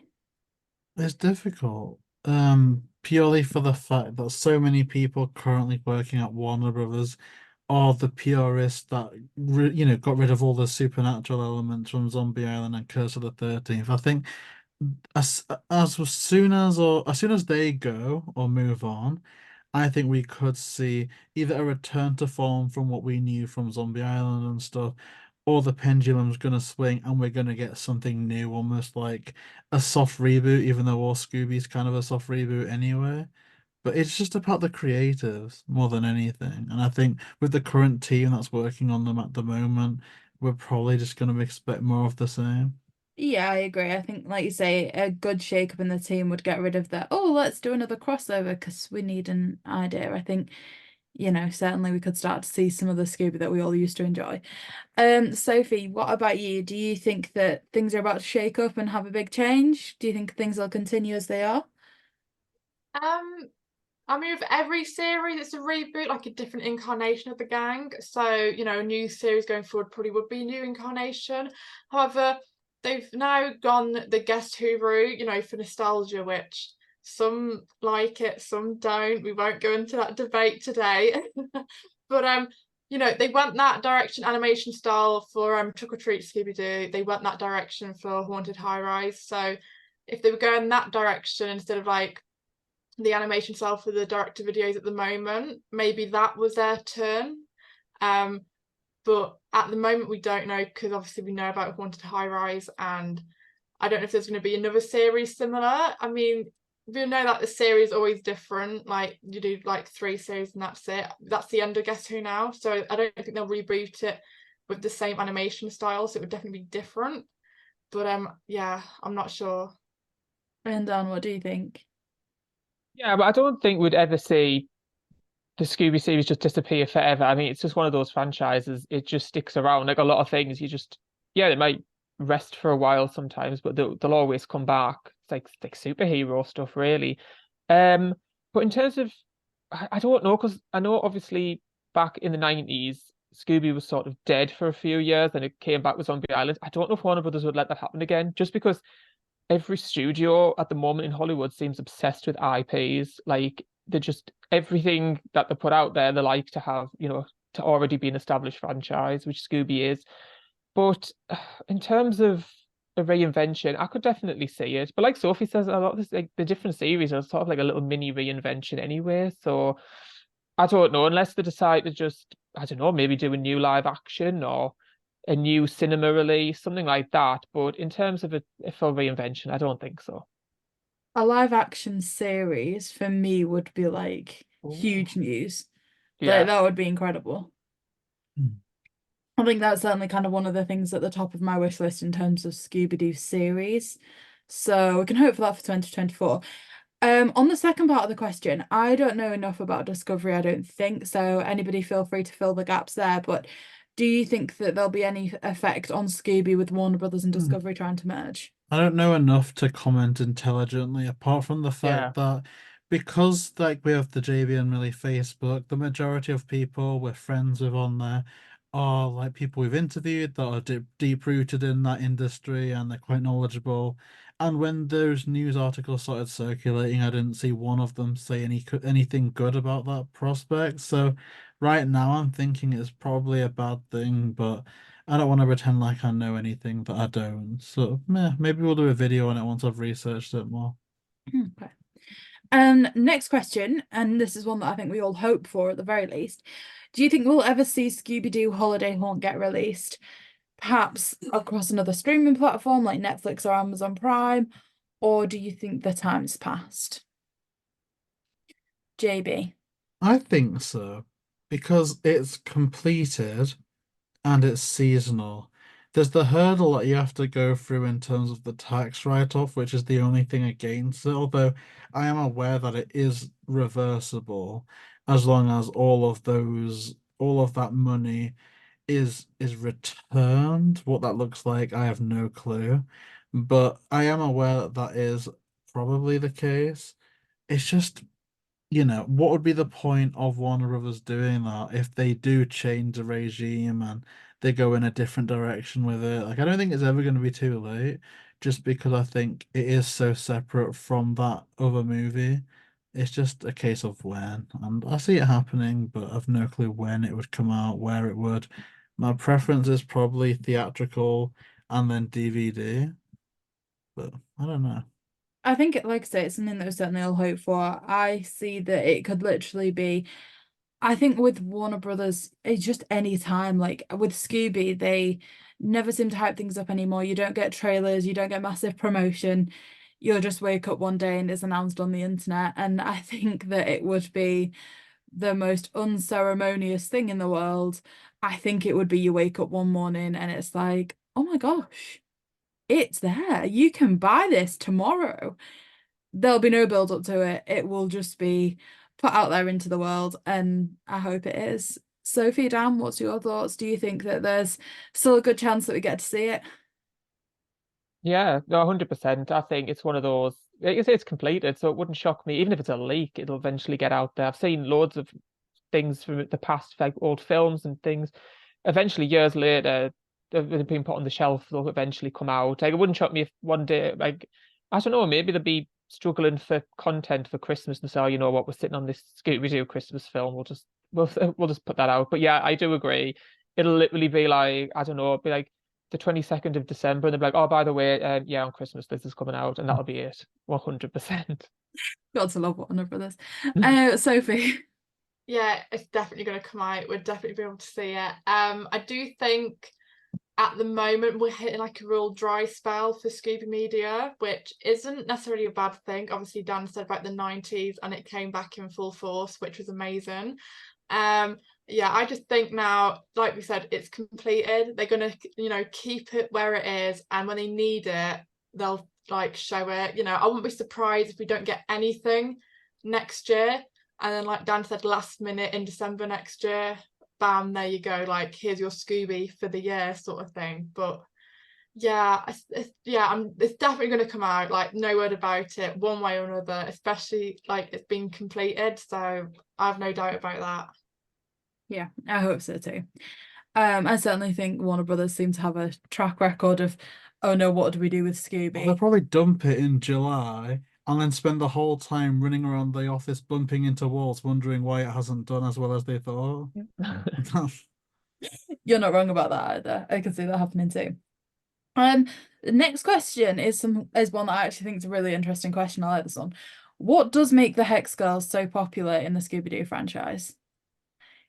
It's difficult. Purely for the fact that so many people currently working at Warner Brothers are the purists that got rid of all the supernatural elements from Zombie Island and Curse of the 13th. I think as soon as they go or move on, I think we could see either a return to form from what we knew from Zombie Island and stuff, or the pendulum's gonna swing and we're gonna get something new, almost like a soft reboot, even though all Scooby's kind of a soft reboot anyway. But it's just about the creatives more than anything. And I think with the current team that's working on them at the moment, we're probably just gonna expect more of the same. Yeah, I agree. I think, like you say, a good shake up in the team would get rid of the, oh, let's do another crossover because we need an idea. I think, certainly we could start to see some of the Scooby that we all used to enjoy. Sophie, what about you? Do you think that things are about to shake up and have a big change? Do you think things will continue as they are? I mean, with every series, it's a reboot, like a different incarnation of the gang. So, a new series going forward probably would be a new incarnation. However, they've now gone the Guess Who route, for nostalgia, which some like it, some don't. We won't go into that debate today. But they went that direction animation style for Trick or Treat Scooby Doo. They went that direction for Haunted High Rise. So if they were going that direction instead of like the animation style for the director videos at the moment, maybe that was their turn. But at the moment we don't know, because obviously we know about Haunted High Rise, and I don't know if there's going to be another series similar. I mean, we know that the series is always different, like you do like 3 series and that's it. That's the end of Guess Who now, so I don't think they'll reboot it with the same animation style, so it would definitely be different. But yeah, I'm not sure. And Dan, what do you think? Yeah, but I don't think we'd ever see the Scooby series just disappear forever. I mean, it's just one of those franchises. It just sticks around. Like a lot of things, yeah, they might rest for a while sometimes, but they'll always come back. It's like superhero stuff, really. But in terms of, I don't know, because I know obviously back in the 90s, Scooby was sort of dead for a few years, and it came back with Zombie Island. I don't know if Warner Brothers would let that happen again, just because every studio at the moment in Hollywood seems obsessed with IPs. Like they're just everything that they put out there, they like to have, to already be an established franchise, which Scooby is. But in terms of a reinvention, I could definitely see it. But like Sophie says, a lot of this, like the different series are sort of like a little mini reinvention anyway. So I don't know, unless they decide to just, I don't know, maybe do a new live action or a new cinema release, something like that. But in terms of a full reinvention, I don't think so. A live action series for me would be like Ooh. huge news. Like Yeah. that would be incredible. Hmm. I think that's certainly kind of one of the things at the top of my wish list in terms of Scooby Doo series. So we can hope for that for 2024. On the second part of the question, I don't know enough about Discovery, I don't think. So anybody feel free to fill the gaps there. But do you think that there'll be any effect on Scooby with Warner Brothers and Hmm. Discovery trying to merge? I don't know enough to comment intelligently, apart from the Yeah. fact that because like we have the JayBee and Milly Facebook, the majority of people we're friends with on there are like people we've interviewed that are deep rooted in that industry and they're quite knowledgeable. And when those news articles started circulating, I didn't see one of them say anything good about that prospect. So right now I'm thinking it's probably a bad thing, but I don't want to pretend like I know anything that I don't. So, maybe we'll do a video on it once I've researched it more. Okay. Next question, and this is one that I think we all hope for at the very least. Do you think we'll ever see Scooby Doo Holiday Haunt get released? Perhaps across another streaming platform like Netflix or Amazon Prime, or do you think the time's passed? JayBee. I think so, because it's completed and it's seasonal. There's the hurdle that you have to go through in terms of the tax write-off, which is the only thing against it. Although I am aware that it is reversible as long as all of that money is returned. What that looks like, I have no clue. But I am aware that that is probably the case. It's just, what would be the point of Warner Brothers doing that if they do change the regime and they go in a different direction with it? Like, I don't think it's ever going to be too late, just because I think it is so separate from that other movie. It's just a case of when, and I see it happening, but I've no clue when it would come out, where it would. My preference is probably theatrical and then DVD, but I don't know. I think, like I say, it's something that we certainly all hope for. I see that it could literally be, I think with Warner Brothers, it's just any time. Like with Scooby, they never seem to hype things up anymore. You don't get trailers, you don't get massive promotion. You'll just wake up one day and it's announced on the internet. And I think that it would be the most unceremonious thing in the world. I think it would be you wake up one morning and it's like, oh my gosh, it's there. You can buy this tomorrow. There'll be no build up to it. It will just be put out there into the world, and I hope it is. Sophie, Dan, what's your thoughts? Do you think that there's still a good chance that we get to see it? Yeah, no, 100%. I think it's one of those. It's completed, so it wouldn't shock me. Even if it's a leak, it'll eventually get out there. I've seen loads of things from the past, like old films and things. Eventually, years later, they've been put on the shelf. They'll eventually come out. Like, it wouldn't shock me if one day, like, I don't know, maybe they'll be struggling for content for Christmas and say, oh, you know what, we're sitting on this Scooby Doo Christmas film. We'll just put that out. But yeah, I do agree. It'll literally be like, I don't know, it'll be like the 22nd of December, and they'll be like, oh, by the way, yeah, on Christmas this is coming out, and that'll be it. 100%. Got to love Warner Brothers. Sophie. Yeah, it's definitely going to come out. We'll definitely be able to see it. I do think at the moment we're hitting like a real dry spell for Scooby media, which isn't necessarily a bad thing. Obviously, Dan said about the 90s and it came back in full force, which was amazing. Yeah, I just think now, like we said, it's completed. They're going to, keep it where it is, and when they need it, they'll like show it. I wouldn't be surprised if we don't get anything next year. And then, like Dan said, last minute in December next year, bam, there you go. Like, here's your Scooby for the year, sort of thing. But yeah, it's definitely going to come out. Like, no word about it, one way or another. Especially like it's been completed, so I have no doubt about that. Yeah, I hope so too. I certainly think Warner Brothers seem to have a track record of, oh no, what do we do with Scooby? Well, they'll probably dump it in July and then spend the whole time running around the office bumping into walls, wondering why it hasn't done as well as they thought. You're not wrong about that either. I can see that happening too. The next question is one that I actually think is a really interesting question. I like this one. What does make the Hex Girls so popular in the Scooby Doo franchise?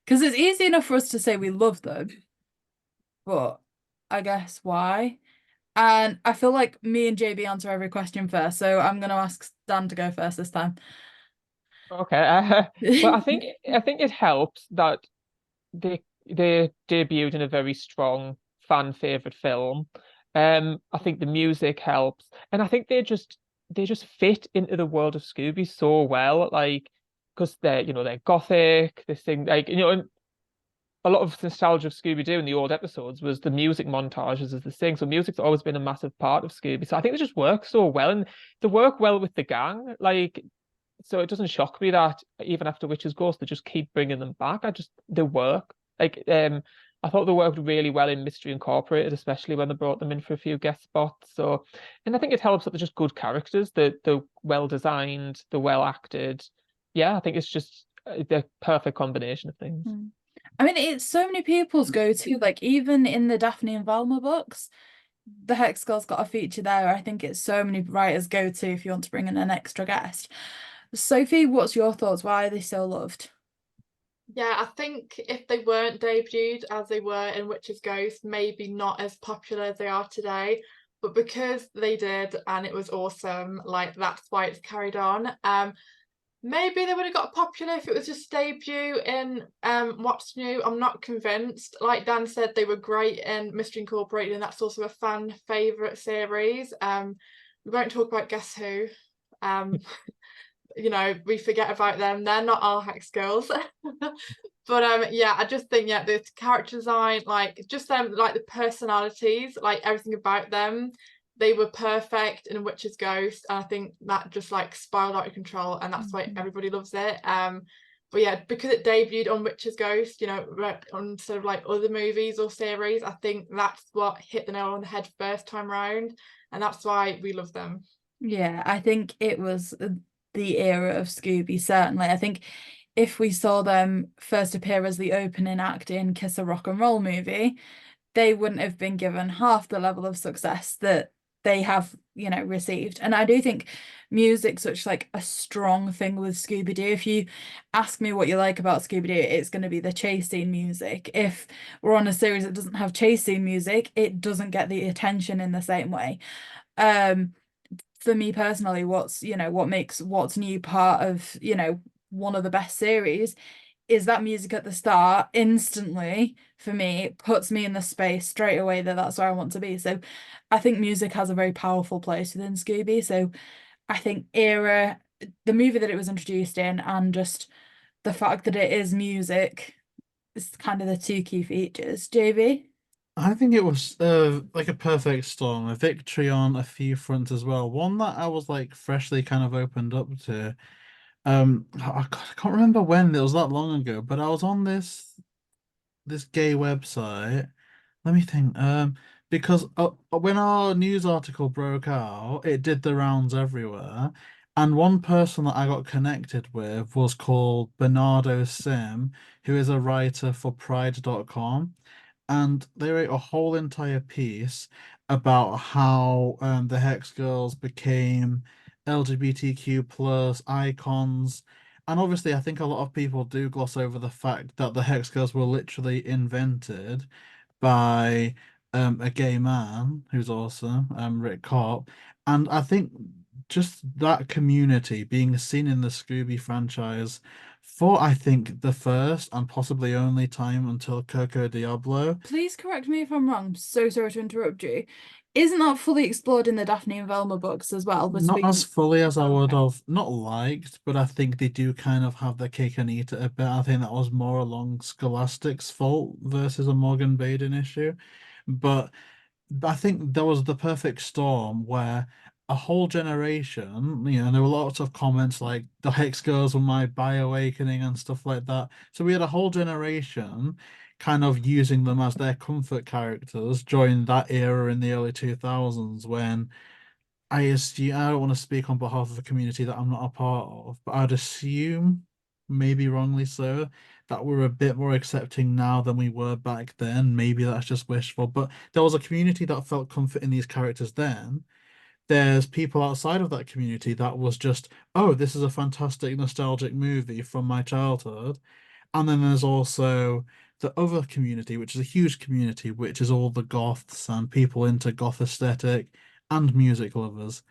Because it's easy enough for us to say we love them, but I guess why? And I feel like me and JayBee answer every question first, so I'm going to ask Dan to go first this time. Okay. Well, I think it helps that they debuted in a very strong fan favorite film. I think the music helps, and I think they just fit into the world of Scooby so well, like because they're gothic. This thing, like and a lot of nostalgia of Scooby Doo in the old episodes was the music montages as the thing. So music's always been a massive part of Scooby. So I think they just work so well, and they work well with the gang. Like, so it doesn't shock me that even after Witch's Ghost, they just keep bringing them back. They work. Like, I thought they worked really well in Mystery Incorporated, especially when they brought them in for a few guest spots. So, and I think it helps that they're just good characters. They're well designed. They're well acted. Yeah, I think it's just the perfect combination of things. I mean, it's so many people's go-to, like even in the Daphne and Velma books, the Hex Girl's got a feature there. I think it's so many writers' go-to if you want to bring in an extra guest. Sophie, what's your thoughts? Why are they so loved? Yeah, I think if they weren't debuted as they were in Witch's Ghost, maybe not as popular as they are today. But because they did and it was awesome, like that's why it's carried on. Maybe they would have got popular if it was just debut in What's New. I'm not convinced. Like Dan said, they were great in Mystery Incorporated, and that's also a fan favourite series. We won't talk about Guess Who. We forget about them. They're not our Hex Girls. But yeah, I just think the character design, like just them, like the personalities, like everything about them, they were perfect in Witch's Ghost, and I think that just like spiraled out of control, and that's why everybody loves it. But yeah, because it debuted on Witch's Ghost, on sort of like other movies or series, I think that's what hit the nail on the head first time round, and that's why we love them. Yeah, I think it was the era of Scooby, certainly. I think if we saw them first appear as the opening act in Kiss a Rock and Roll movie, they wouldn't have been given half the level of success that they have, received. And I do think music's such like a strong thing with Scooby Doo. If you ask me what you like about Scooby Doo, it's going to be the chase scene music. If we're on a series that doesn't have chase scene music, it doesn't get the attention in the same way. For me personally, what makes What's New part of, one of the best series is that music at the start instantly for me puts me in the space straight away that's where I want to be. So I think music has a very powerful place within Scooby. So I think era, the movie that it was introduced in, and just the fact that it is music is kind of the two key features. JB? I think it was like a perfect storm, a victory on a few fronts as well. One that I was like freshly kind of opened up to. I can't remember when, it was that long ago, but I was on this gay website. Let me think. Because when our news article broke out, it did the rounds everywhere. And one person that I got connected with was called Bernardo Sim, who is a writer for Pride.com. And they wrote a whole entire piece about how the Hex Girls became LGBTQ plus icons. And obviously, I think a lot of people do gloss over the fact that the Hex Girls were literally invented by a gay man who's awesome, Rick Corp. And I think just that community being seen in the Scooby franchise for, I think, the first and possibly only time until Coco Diablo. Please correct me if I'm wrong. I'm so sorry to interrupt you. Isn't that fully explored in the Daphne and Velma books as well? Not as fully as I would Okay. have not liked, but I think they do kind of have their cake and eat it a bit. I think that was more along Scholastic's fault versus a Morgan Baden issue. But I think there was the perfect storm where a whole generation, there were lots of comments like the Hex Girls were my bi-awakening and stuff like that. So we had a whole generation kind of using them as their comfort characters during that era in the early 2000s when I assume, I don't want to speak on behalf of a community that I'm not a part of, but I'd assume, maybe wrongly so, that we're a bit more accepting now than we were back then. Maybe that's just wishful, but there was a community that felt comfort in these characters then. There's people outside of that community that was just, oh, this is a fantastic nostalgic movie from my childhood. And then there's also the other community, which is a huge community, which is all the goths and people into goth aesthetic and music lovers.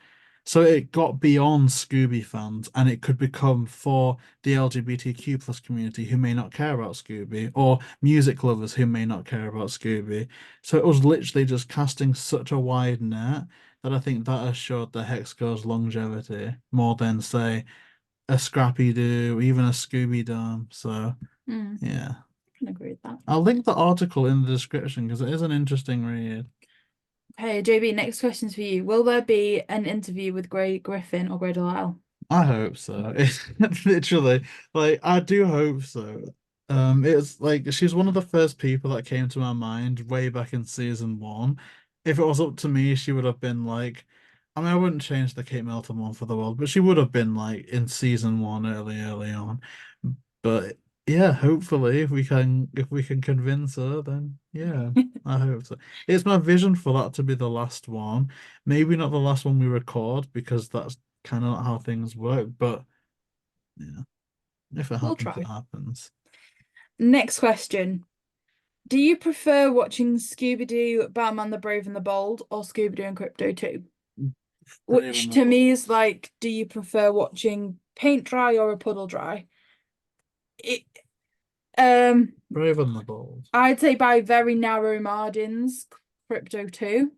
So it got beyond Scooby fans and it could become for the LGBTQ plus community who may not care about Scooby or music lovers who may not care about Scooby. So it was literally just casting such a wide net that I think that assured the Hex Girls longevity more than, say, a Scrappy Doo, even a Scooby Doo. So yeah. I can agree with that. I'll link the article in the description because it is an interesting read. Okay, JB, next question's for you. Will there be an interview with Grey Griffin or Grey DeLisle? I hope so. It's literally like I do hope so. It's like she's one of the first people that came to my mind way back in season one. If it was up to me, she would have been like, I mean, I wouldn't change the Kate Middleton one for the world, but she would have been like in season one early on. But yeah, hopefully if we can convince her, then yeah, I hope so. It's my vision for that to be the last one. Maybe not the last one we record because that's kind of not how things work, but yeah, if it We'll happens, try. it happens. Next question. Do you prefer watching Scooby-Doo, Batman the Brave and the Bold, or Scooby-Doo and Krypto 2? Brave Which and the to me Bold. is like, do you prefer watching paint dry or a puddle dry? It, Brave and the Bold. I'd say by very narrow margins, Krypto 2.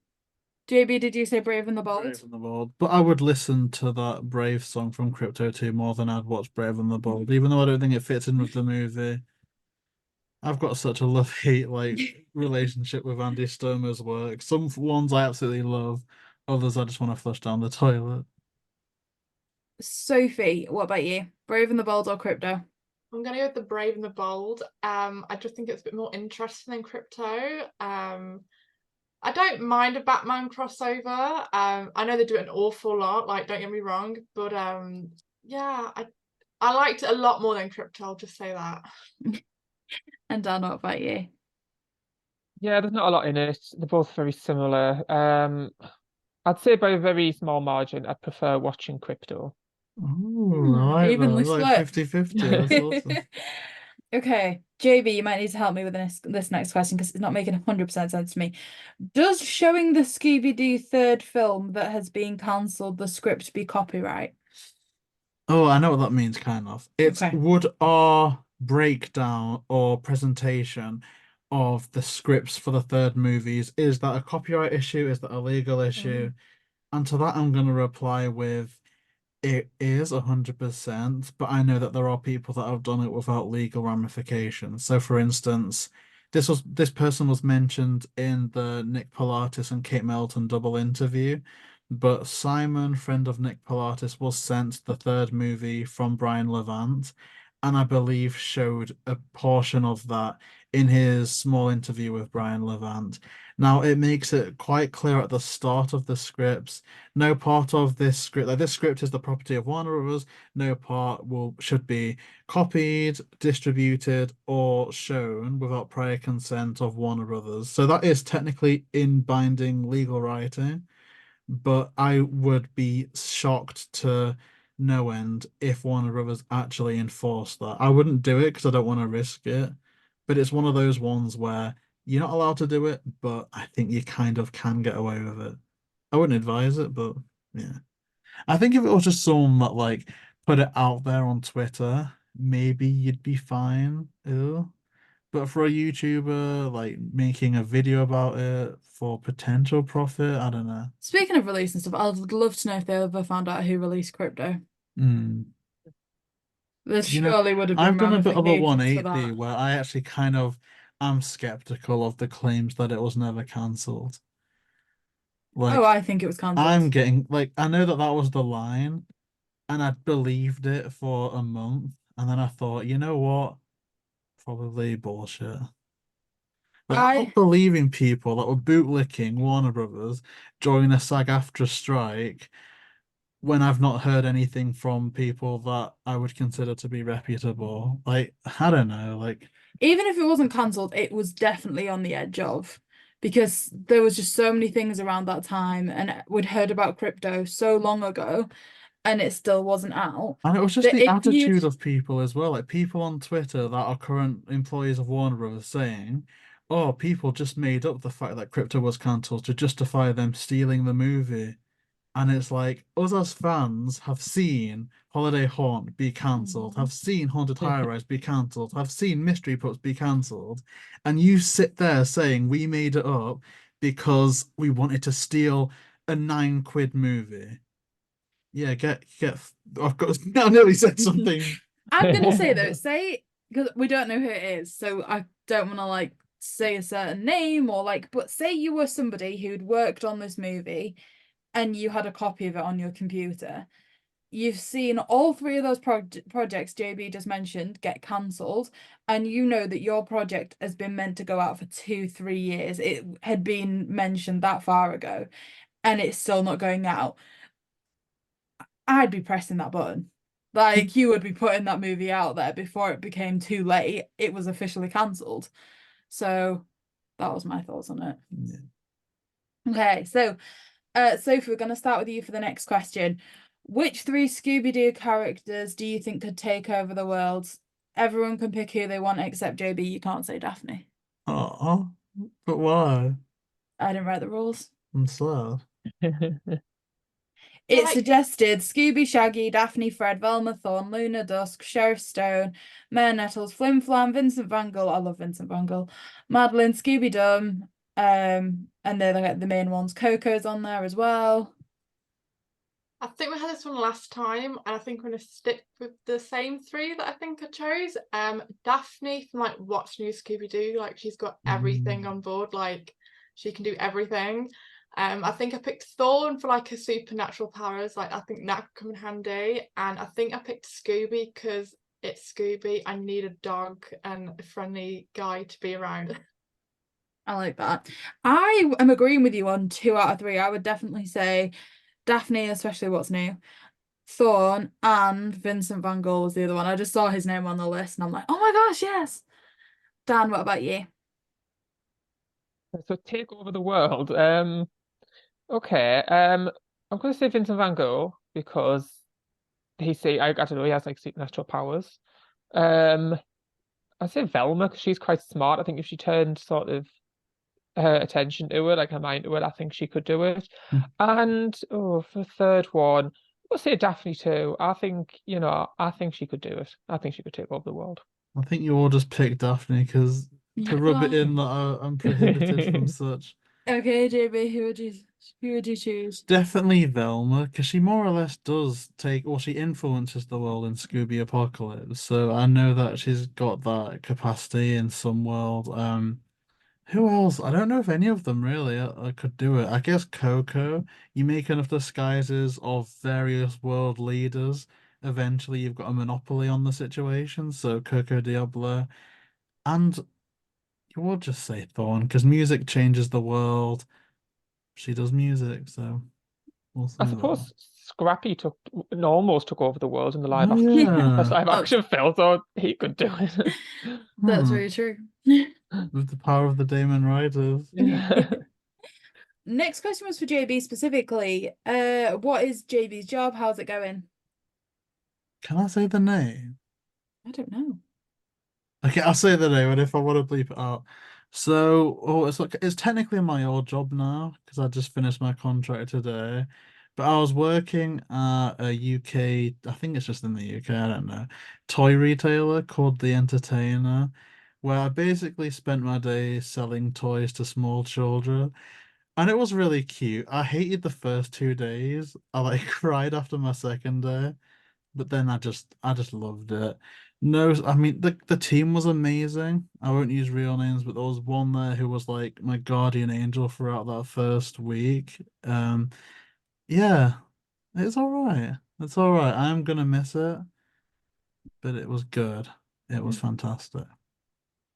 JB, did you say Brave and the Bold? Brave and the Bold. But I would listen to that Brave song from Krypto 2 more than I'd watch Brave and the Bold, even though I don't think it fits in with the movie. I've got such a love-hate relationship with Andy Stomer's work. Some ones I absolutely love, others I just want to flush down the toilet. Sophie, what about you? Brave and the Bold or Krypto? I'm gonna go with the Brave and the Bold. I just think it's a bit more interesting than Krypto. I don't mind a Batman crossover. I know they do it an awful lot, like don't get me wrong, but yeah, I liked it a lot more than Krypto, I'll just say that. And Dan, what about you? Yeah, there's not a lot in it. They're both very similar. I'd say by a very small margin, I prefer watching Krypto. Ooh, I like that. Evenly Like split. 50-50. That's awesome. Okay, JB, you might need to help me with this next question because it's not making 100% sense to me. Does showing the Scooby Doo third film that has been cancelled the script be copyright? Oh, I know what that means, kind of. It's Okay. would our breakdown or presentation of the scripts for the third movies, is that a copyright issue? Is that a legal issue? And to that, I'm going to reply with it is 100%, but I know that there are people that have done it without legal ramifications. So, for instance, this person was mentioned in the Nick Pilatus and Kate Melton double interview, but Simon, friend of Nick Pilatus, was sent the third movie from Brian Levant, and I believe showed a portion of that in his small interview with Brian Levant. Now, it makes it quite clear at the start of the scripts, no part of this script, like this script is the property of Warner Brothers, no part should be copied, distributed, or shown without prior consent of Warner Brothers. So that is technically in binding legal writing, but I would be shocked to no end if Warner Brothers actually enforced that. I wouldn't do it because I don't want to risk it, but it's one of those ones where you're not allowed to do it, but I think you kind of can get away with it. I wouldn't advise it, but yeah. I think if it was just someone that like put it out there on Twitter, maybe you'd be fine. Ew. But for a YouTuber like making a video about it for potential profit, I don't know. Speaking of releasing stuff, I'd love to know if they ever found out who released Krypto. Hmm. There You know, surely would have been I've done a bit of a ramifications for 180 that. where I actually kind of am skeptical of the claims that it was never cancelled. Oh, Like, I think it was cancelled. I'm getting like I know that that was the line, and I believed it for a month, and then I thought, you know what? Probably bullshit. Like, I'm not I believing people that were bootlicking Warner Brothers during a SAG-AFTRA strike when I've not heard anything from people that I would consider to be reputable. Like, I don't know. Like, Even if it wasn't cancelled, it was definitely on the edge of because there was just so many things around that time, and we'd heard about Krypto so long ago, and it still wasn't out. and it was just That the if you'd attitude of people as well. Like, people on Twitter that are current employees of Warner Brothers saying, "Oh, people just made up the fact that Crypto was cancelled to justify them stealing the movie." And it's like, us as fans have seen Holiday Haunt be cancelled, have seen Haunted High Rise be cancelled, have seen Mystery Pups be cancelled, and you sit there saying we made it up because we wanted to steal a £9 movie. Yeah, get. I've got. I nearly said something. I'm gonna say though, say because we don't know who it is, so I don't want to like say a certain name or like, but say you were somebody who'd worked on this movie and you had a copy of it on your computer. You've seen all three of those projects JB just mentioned get cancelled, and you know that your project has been meant to go out for 2-3 years. It had been mentioned that far ago, and it's still not going out. I'd be pressing that button. Like you would be putting that movie out there before it became too late. It was officially cancelled. So that was my thoughts on it. Yeah. Okay, so Sophie, we're gonna start with you for the next question. Which three Scooby-Doo characters do you think could take over the world? Everyone can pick who they want except JB. You can't say Daphne. Oh, but why? I didn't write the rules. I'm sad. It Like, suggested Scooby, Shaggy, Daphne, Fred, Velma, Thorne, Luna, Dusk, Sheriff Stone, Mayor Nettles, Flim Flam, Vincent Van Gogh. I love Vincent Van Gogh. Madeline, Scooby Dum. And they're like the main ones. Coco's on there as well. I think we had this one last time, and I think I'm gonna stick with the same three that I think I chose. Daphne from like What's New Scooby Doo, like she's got everything on board, like she can do everything. I think I picked Thorn for like her supernatural powers, like I think that could come in handy. And I think I picked Scooby because it's Scooby. I need a dog and a friendly guy to be around. I like that. I am agreeing with you on 2 out of 3. I would definitely say Daphne, especially What's New, Thorn, and Vincent Van Gogh was the other one. I just saw his name on the list and I'm like, oh my gosh, yes. Dan, what about you? So take over the world. Okay. I'm gonna say Vincent Van Gogh because I don't know, he has like supernatural powers. Um, I'd say Velma because she's quite smart. I think if she turned sort of her attention to it, like her mind to it, I think she could do it. Hmm. And for the third one, I'll say Daphne too. I think, I think she could do it. I think she could take over the world. I think you all just picked Daphne because to rub it Yeah. in that I'm prohibited from such. Okay, JB, who would you choose? Definitely Velma, because she more or less does take, or she influences the world in Scooby Apocalypse. So I know that she's got that capacity in some world. Who else? I don't know if any of them really could do it. I guess Coco. You make enough disguises of various world leaders. Eventually, you've got a monopoly on the situation. So Coco Diablo, and you would just say Thorn because music changes the world. She does music, so we'll I say that. suppose Scrappy almost took over the world in the Oh first yeah. live That's action film, so he could do it. that's Hmm. very true. With the power of the Damon Riders. Yeah. Next question was for JB specifically. What is JB's job? How's it going? Can I say the name? I don't know. Okay, I'll say the name, and if I want to bleep it out. So, it's like it's technically my old job now because I just finished my contract today. But I was working at a UK, I think it's just in the UK, I don't know, toy retailer called The Entertainer, where I basically spent my day selling toys to small children. And it was really cute. I hated the first 2 days. I like cried after my second day. But then I just loved it. No, I mean the team was amazing. I won't use real names, but there was one there who was like my guardian angel throughout that first week. Yeah, it's all right. It's all right. I'm gonna miss it, but it was good. It was fantastic.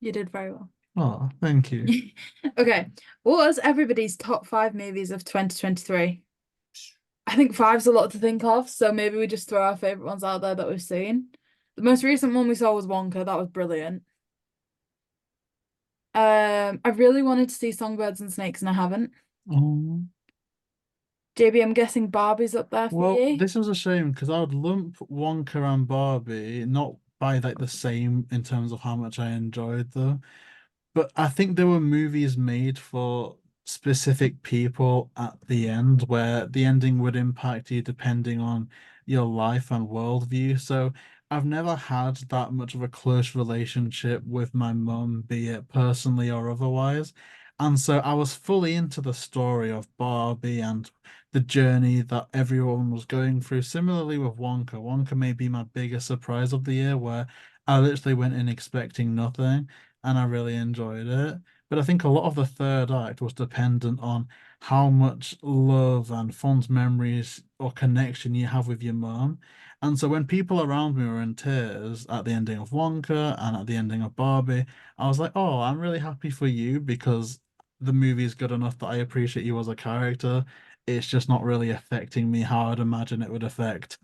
You did very well. Oh, thank you. Okay. What was everybody's top 5 movies of 2023? I think five's a lot to think of, so maybe we just throw our favorite ones out there that we've seen. The most recent one we saw was Wonka. That was brilliant. I really wanted to see Songbirds and Snakes, and I haven't. Oh. JB, I'm guessing Barbie's up there for Well, you. this was a shame because I would lump Wonka and Barbie not by like the same in terms of how much I enjoyed them. But I think there were movies made for specific people at the end where the ending would impact you depending on your life and worldview. So I've never had that much of a close relationship with my mum, be it personally or otherwise. And so I was fully into the story of Barbie and the journey that everyone was going through. Similarly with Wonka. Wonka may be my biggest surprise of the year where I literally went in expecting nothing and I really enjoyed it. But I think a lot of the third act was dependent on how much love and fond memories or connection you have with your mum. And so when people around me were in tears at the ending of Wonka and at the ending of Barbie, I was like, oh, I'm really happy for you because the movie is good enough that I appreciate you as a character. It's just not really affecting me how I'd imagine it would affect,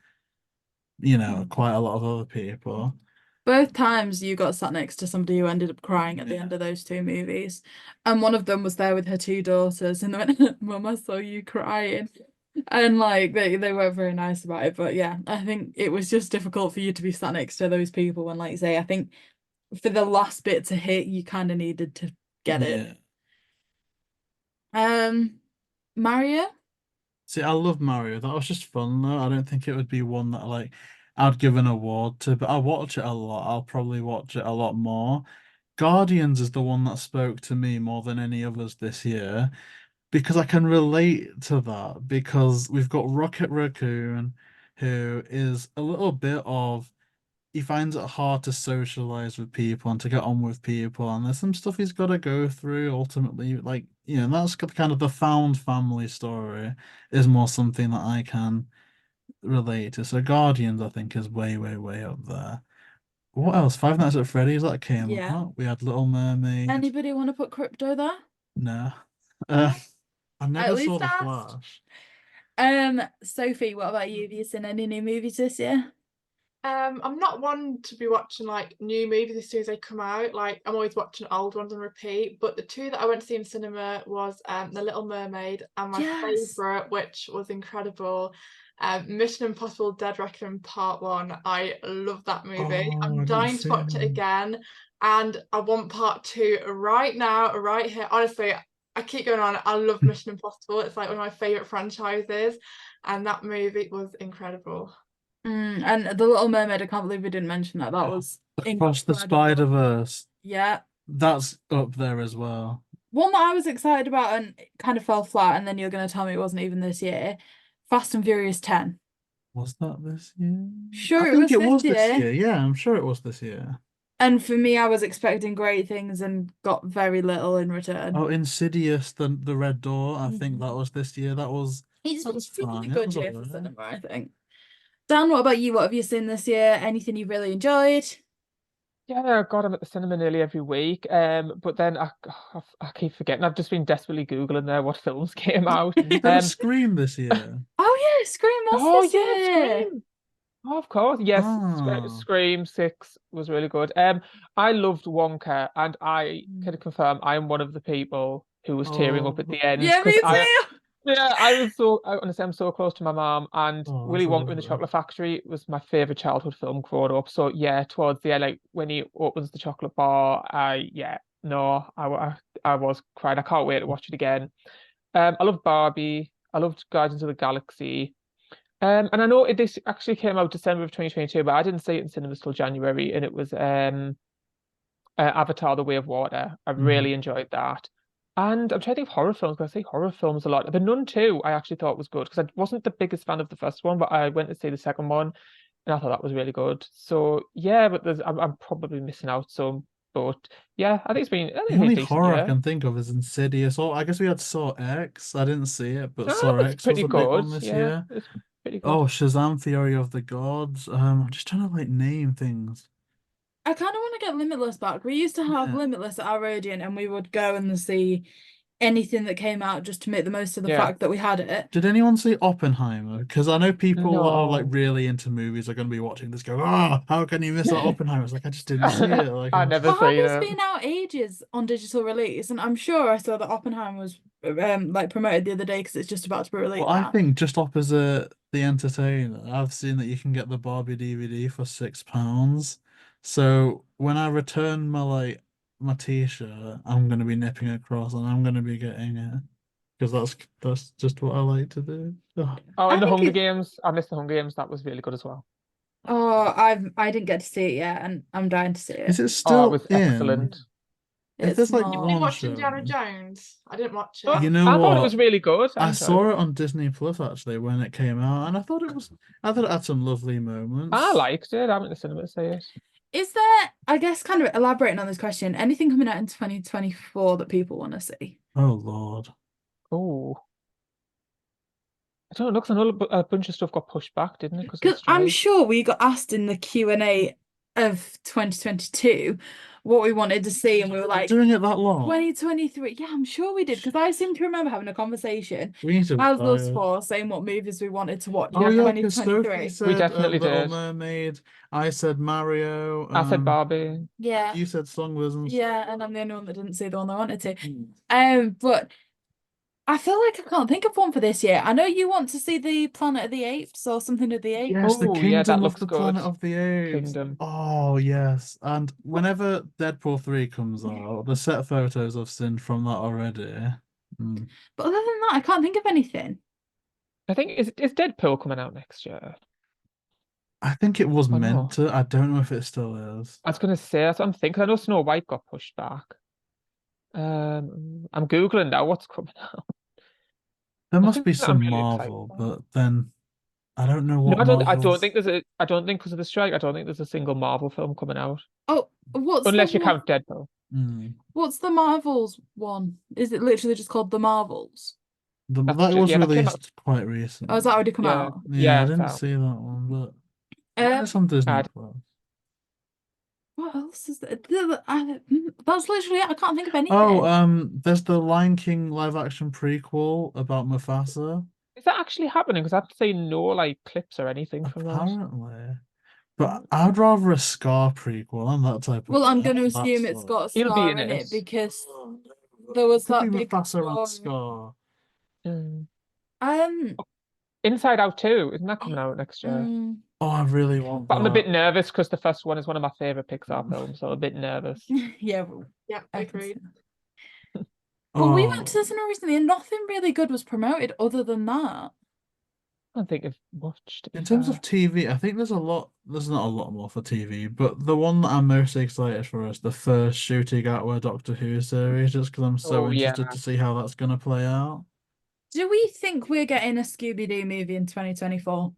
quite a lot of other people. Both times you got sat next to somebody who ended up crying at the end of those 2 movies. And one of them was there with her 2 daughters and they went, Mum, I saw you crying. And like they weren't very nice about it. But yeah, I think it was just difficult for you to be sat next to those people. And like you say, I think for the last bit to hit, you kind of needed to get it. Yeah. Mario? See, I love Mario. That was just fun though. I don't think it would be one that I'd give an award to, but I watch it a lot. I'll probably watch it a lot more. Guardians is the one that spoke to me more than any others this year because I can relate to that because we've got Rocket Raccoon who is a little bit of he finds it hard to socialize with people and to get on with people, and there's some stuff he's got to go through ultimately. Like, that's kind of the found family story is more something that I can relate to. So Guardians, I think, is way, way, way up there. What else? Five Nights at Freddy's that came Yeah. out. We had Little Mermaid. Anybody want to put Krypto there? No. No? I At never saw least The asked. Flash. Sophie, what about you? Have you seen any new movies this year? I'm not one to be watching like new movies as soon as they come out. Like I'm always watching old ones on repeat. But the two that I went to see in cinema was The Little Mermaid and my Yes. favourite, which was incredible, Mission Impossible: Dead Reckoning Part 1. I love that movie. Oh, I I'm didn't dying to see watch it that. again, and I want Part 2 right now, right here. Honestly, I keep going on. I love Mission Impossible. It's like one of my favourite franchises, and that movie was incredible. And The Little Mermaid, I can't believe we didn't mention that. That was Across the incredible. Spider-Verse. Yeah. That's up there as well. One that I was excited about and it kind of fell flat, and then you're going to tell me it wasn't even this year. Fast and Furious 10. Was that this year? Sure, I it think was it this was this year. year. Yeah, I'm sure it was this year. And for me, I was expecting great things and got very little in return. Oh, Insidious, the Red Door. I think that Mhm. was this year. That was It's that was really fine. It good was year for alright. cinema, I think. Dan, what about you? What have you seen this year? Anything you really enjoyed? Yeah, God, I'm at the cinema nearly every week. But then I keep forgetting. I've just been desperately Googling there what films came out. Was there a Scream this year? Oh yeah, Scream was Oh this yeah, year. Scream. Oh, of course, yes. Ah. Scream 6 was really good. I loved Wonka, and I can confirm I am one of the people who was tearing up at the end Yeah, me because too. honestly, I'm so close to my mom, and Oh, Willy that's Wonka and the lovely. Chocolate Factory was my favorite childhood film growing up. So yeah, towards the end, like when he opens the chocolate bar, I was crying. I can't wait to watch it again. I loved Barbie. I loved Guardians of the Galaxy. And I know this actually came out December of 2022, but I didn't see it in cinemas till January, and it was Avatar: The Way of Water. I really enjoyed that. And I'm trying to think of horror films because I see horror films a lot. The Nun 2 I actually thought was good because I wasn't the biggest fan of the first one, but I went to see the second one and I thought that was really good. So yeah, but I'm probably missing out some. But yeah, I think The it's been a only decent horror I year. can think of is Insidious. Oh, I guess we had Saw X. I didn't see it, but Oh, Saw it's X was pretty a big good. one this Yeah, year. it's pretty good. Oh, Shazam! Fury of the Gods. I'm just trying to like name things. I kind of want to get Limitless back. We used to have Yeah. Limitless at our Odeon, and we would go and see anything that came out just to make the most of the Yeah. fact that we had it. Did anyone see Oppenheimer? Because I know people that are like No. really into movies are going to be watching this. Go, how can you miss out Oppenheimer? It's like I just didn't see it. Like, I never But seen it's it. been out ages on digital release, and I'm sure I saw that Oppenheimer was like promoted the other day because it's just about to be released well, I now. think just opposite The Entertainer, I've seen that you can get the Barbie DVD for £6. So when I return my t-shirt, I'm gonna be nipping across and I'm gonna be getting it because that's just what I like to do. Oh, Oh, I and the think Hunger it. Games. I missed the Hunger Games. That was really good as well. Oh, I didn't get to see it yet, and I'm dying to see it. is it Oh, it still was in? excellent. If It's there's like Did you not. one watch Indiana showing, Jones? I didn't watch Oh, it. you know I thought it was what? really good. I I enjoyed saw it. it on Disney Plus actually when it came out, and I thought it had some lovely I moments. liked it. I went to the cinema to see it. Is there, I guess, kind of elaborating on this question, anything coming out in 2024 that people want to see? Oh Lord. Oh, I don't know, because I know a bunch of stuff got pushed back, didn't it, because of the Because I'm strike? sure we got asked in the Q&A of 2022 what we wanted to see, and we were like, Doing it that long? 2023. Yeah, I'm sure we did, because I seem to remember having a conversation We need to as those retire. four saying what movies we wanted to watch Oh in yeah, because Sophie 2023. We said definitely Little did. Mermaid. I said Mario. I said Barbie. Yeah, You said Song Wizards. yeah, and I'm the only one that didn't see the one I wanted to. Hmm. But I feel like I can't think of one for this year. I know you want to see the Planet of the Apes or something of the Apes. Yes, the Oh, yeah, that Kingdom of looks the good. Planet of the Apes. Kingdom. Oh yes, and whenever Deadpool 3 comes out, the set photos I've seen from that already. Mm. But other than that, I can't think of anything. I think is Deadpool coming out next year? I think it was Oh meant no. to. I don't know if it still is. I was gonna say that's what I'm thinking. I know Snow White got pushed back. I'm Googling now what's coming out. There must Nothing be that I'm some really excited Marvel, about. but then I don't know No, what I don't Marvels. think I don't think because of the strike, I don't think there's a single Marvel film coming out. Oh, what's Unless you the count Deadpool. Mm. what's the Marvels one? Is it literally just called The Marvels? That was Yeah, that came out. released quite Oh, has that recently. already come Yeah, out? Yeah, I yeah, it's didn't out. see that one, but it's on Disney I Plus. What else is there? That's literally it. I can't think of anything. Oh, there's the Lion King live action prequel about Mufasa. Is that actually happening? Because I've seen no like clips or anything from that. Apparently. But I'd rather a Scar prequel. I'm that type of Well, I'm guy. going to That's assume it's what- got a He'll be scar in in it. it because there was Could that be big Mufasa and story. Scar. Mm. Um, Inside Out 2, isn't that coming out next year? Oh, I really want But I'm a that. bit nervous because the first one is one of my favorite Pixar films, so I'm a bit nervous. yeah, Yeah, I can agreed. see that. But we went Oh, to the cinema recently and nothing really good was promoted other than that. I don't think I've watched it. in terms of TV, I think there's not a lot more for TV, but the one that I'm most excited for is the first shooting at where Doctor Who series, just because I'm so Oh, yeah. interested to see how that's going to play out. Do we think we're getting a Scooby Doo movie in 2024?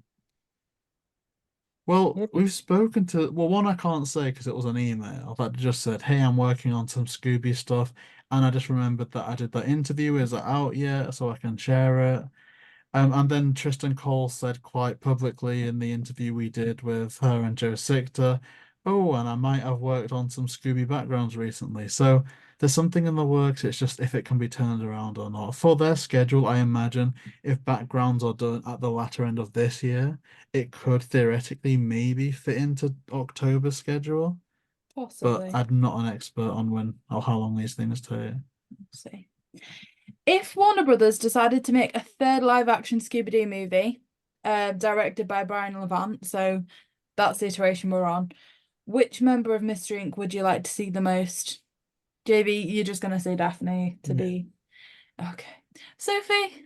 Well, Maybe. we've spoken to, well, one I can't say because it was an email that just said, "Hey, I'm working on some Scooby stuff," and I just remembered that I did that interview. Is it out yet? So I can share it. And then Tristan Cole said quite publicly in the interview we did with her and Joe Sictor, "Oh, and I might have worked on some Scooby backgrounds recently." So there's something in the works. It's just if it can be turned around or not. For their schedule, I imagine if backgrounds are done at the latter end of this year, it could theoretically maybe fit into October's schedule. But Possibly. I'm not an expert on when or how long these things take. Let's see. If Warner Brothers decided to make a third live action Scooby Doo movie, directed by Brian Levant, so that's the iteration we're on, which member of Mystery Inc. would you like to see the most? JB, you're just gonna say Daphne to Yeah. be okay. Sophie?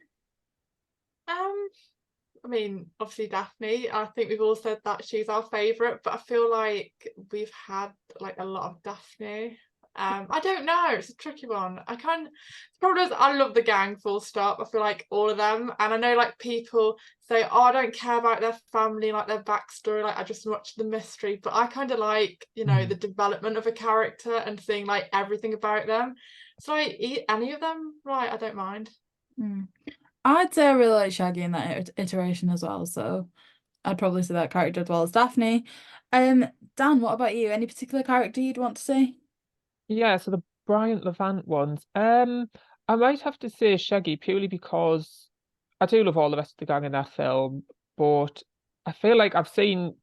I mean, obviously Daphne. I think we've all said that she's our favourite, but I feel like we've had like a lot of Daphne. I don't know. It's a tricky one. The problem is I love the gang, full stop. I feel like all of them, and I know like people say, "Oh, I don't care about their family, like their backstory. Like I just watch the mystery." But I kind of like, the development of a character and seeing like everything about them. So I eat any of them, right? I don't mind. I'd say I really like Shaggy in that iteration as well, so I'd probably say that character as well as Daphne. Dan, what about you? Any particular character you'd want to see? Yeah, so the Bryant Levant ones. I might have to say Shaggy purely because I do love all the rest of the gang in that film, but I feel like I've seen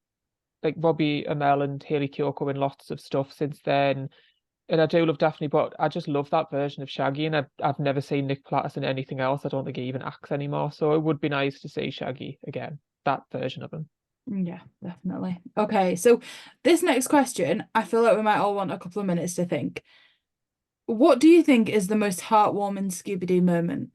like Robbie Amell and Haley Kiyoko in lots of stuff since then. And I do love Daphne, but I just love that version of Shaggy, and I've never seen Nick Plattis in anything else. I don't think he even acts anymore, so it would be nice to see Shaggy again, that version of him. Yeah, definitely. Okay, so this next question, I feel like we might all want a couple of minutes to think. What do you think is the most heartwarming Scooby Doo moment?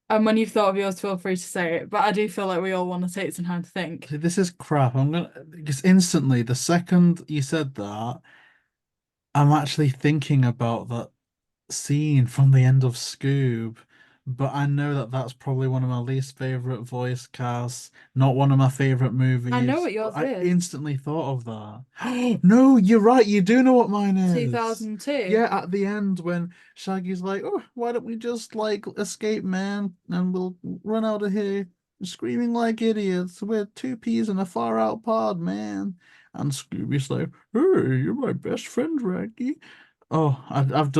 And when you've thought of yours, feel free to say it. But I do feel like we all want to take some time to think. See, this is crap. Because instantly, the second you said that, I'm actually thinking about that scene from the end of Scoob, but I know that that's probably one of my least favorite voice casts, not one of my favorite movies. I know what yours I is. instantly thought of that. No, you're right. You do know what mine is. 2002. Yeah, at the end when Shaggy's like, "Oh, why don't we just like escape, man, and we'll run out of here screaming like idiots. We're two peas in a far out pod, man." And Scooby's like, "Hey, you're my best friend, Raggy." Oh, I've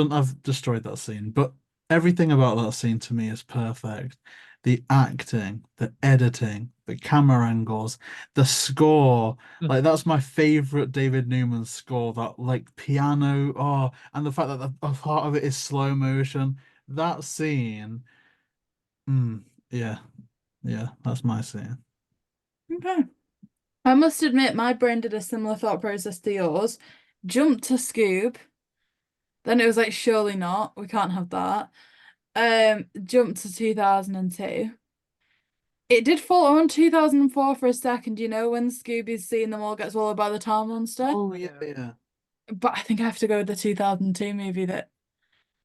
destroyed that scene, but everything about that scene to me is perfect. The acting, the editing, the camera angles, the score. Like that's my favorite David Newman score, that like piano, and the fact that a part of it is slow motion. That scene, yeah, yeah, that's my scene. Okay. I must admit, my brain did a similar thought process to yours. Jumped to Scoob. Then it was like, surely not. We can't have that. Jumped to 2002. It did fall on 2004 for a second, when Scooby's seeing them all get swallowed by the tar monster. Oh yeah, yeah. But I think I have to go with the 2002 movie, that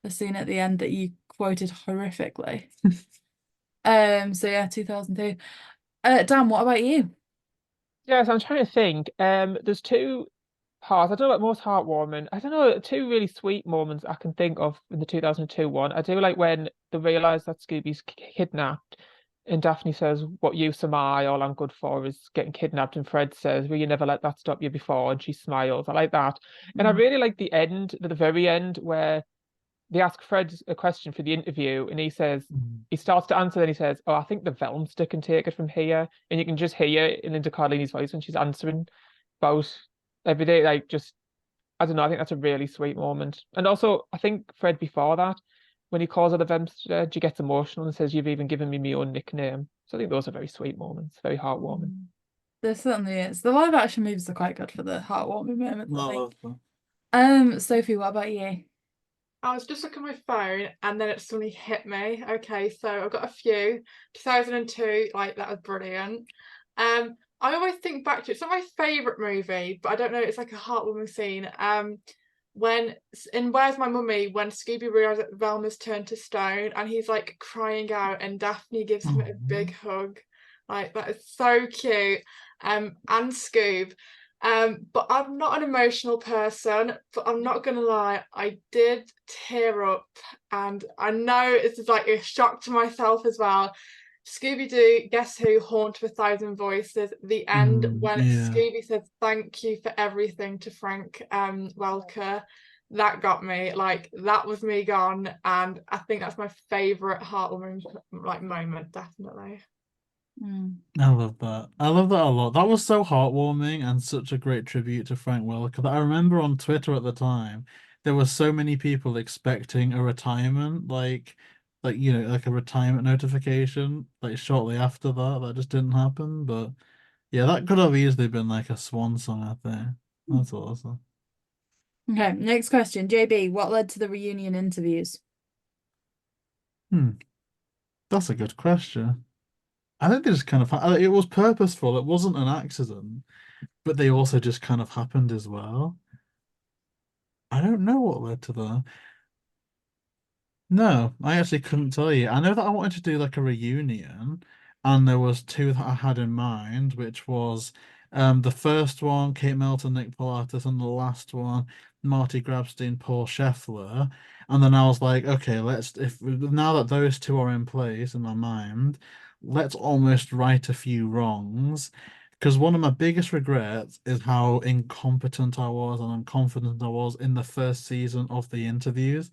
the scene at the end that you quoted horrifically. So yeah, 2002. Dan, what about you? Yeah, so I'm trying to think. There's two parts. I don't know about most heartwarming. I don't know, two really sweet moments I can think of in the 2002 one. I do like when they realise that Scooby's kidnapped, and Daphne says, "What use am I? All I'm good for is getting kidnapped." And Fred says, "Well, you never let that stop you before." And she smiles. I like that. And I really like the end, the very end, where they ask Fred a question for the interview, and he says Mm. he starts to answer, then he says, "Oh, I think the Velmster can take it from here," and you can just hear Linda Cardellini's voice when she's answering about every day. Like, just I don't know. I think that's a really sweet moment, and also I think Fred before that, when he calls her the Velmster, she gets emotional and says, "You've even given me my own nickname." So I think those are very sweet moments, very heartwarming. There certainly is. The live action movies are quite good for the heartwarming moments, I I think. love that. Sophie, what about you? I was just looking at my phone and then it suddenly hit me. Okay, so I've got a few. 2002, like that was brilliant. I always think back to it's not my favourite movie, but I don't know, it's like a heartwarming scene. When in Where's My Mummy, when Scooby realizes that Velma's turned to stone and he's like crying out and Daphne gives him a big hug. Like that is so cute. And Scoob. But I'm not an emotional person, but I'm not gonna lie, I did tear up, and I know it's like a shock to myself as well. Scooby Doo, Guess Who, Haunt of a Thousand Voices, the end when Yeah. Scooby says thank you for everything to Frank Welker, that got me. Like that was me gone, and I think that's my favourite heartwarming like moment, definitely. I love that. I love that a lot. That was so heartwarming and such a great tribute to Frank Welker that I remember on Twitter at the time, there were so many people expecting a retirement, like like a retirement notification, like shortly after that. That just didn't happen. But yeah, that could have easily been like a swan song, I think. That's awesome. Okay, next question. JB, what led to the reunion interviews? That's a good question. I think they just kind of it was purposeful. It wasn't an accident, but they also just kind of happened as well. I don't know what led to that. No, I actually couldn't tell you. I know that I wanted to do like a reunion, and there was two that I had in mind, which was the first one, Kate Melton, Nick Pilatus, and the last one, Marty Grabstein, Paul Scheffler. And then I was like, okay, let's if now that those two are in place in my mind, let's almost right a few wrongs. Because one of my biggest regrets is how incompetent I was and unconfident I was in the first season of the interviews.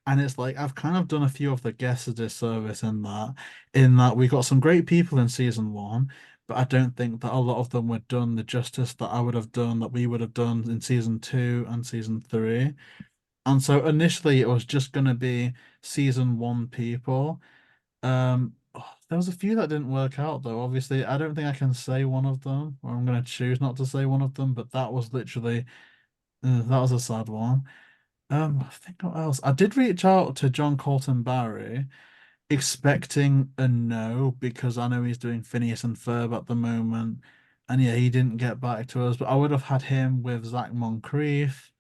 And it's like I've kind of done a few of the guests a disservice in that we got some great people in season one, but I don't think that a lot of them were done the justice that I would have done, that we would have done in season two and season three. And so initially it was just gonna be season one people. There was a few that didn't work out though. Obviously, I don't think I can say one of them, or I'm gonna choose not to say one of them, but that was literally that was a sad one. I think what else? I did reach out to John Colton Barry, expecting a no because I know he's doing Phineas and Ferb at the moment, and yeah, he didn't get back to us. But I would have had him with Zach Moncrief.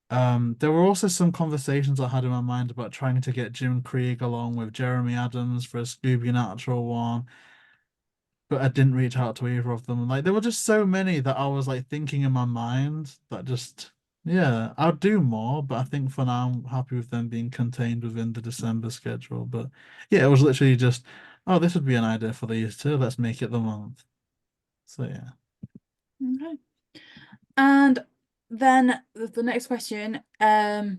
There were also some conversations I had in my mind about trying to get Jim Krieg along with Jeremy Adams for a Scooby Natural one, but I didn't reach out to either of them. Like there were just so many that I was like thinking in my mind that just yeah, I'll do more, but I think for now I'm happy with them being contained within the December schedule. But yeah, it was literally just, oh, this would be an idea for these two. Let's make it the month. So yeah. Okay. And then the next question, I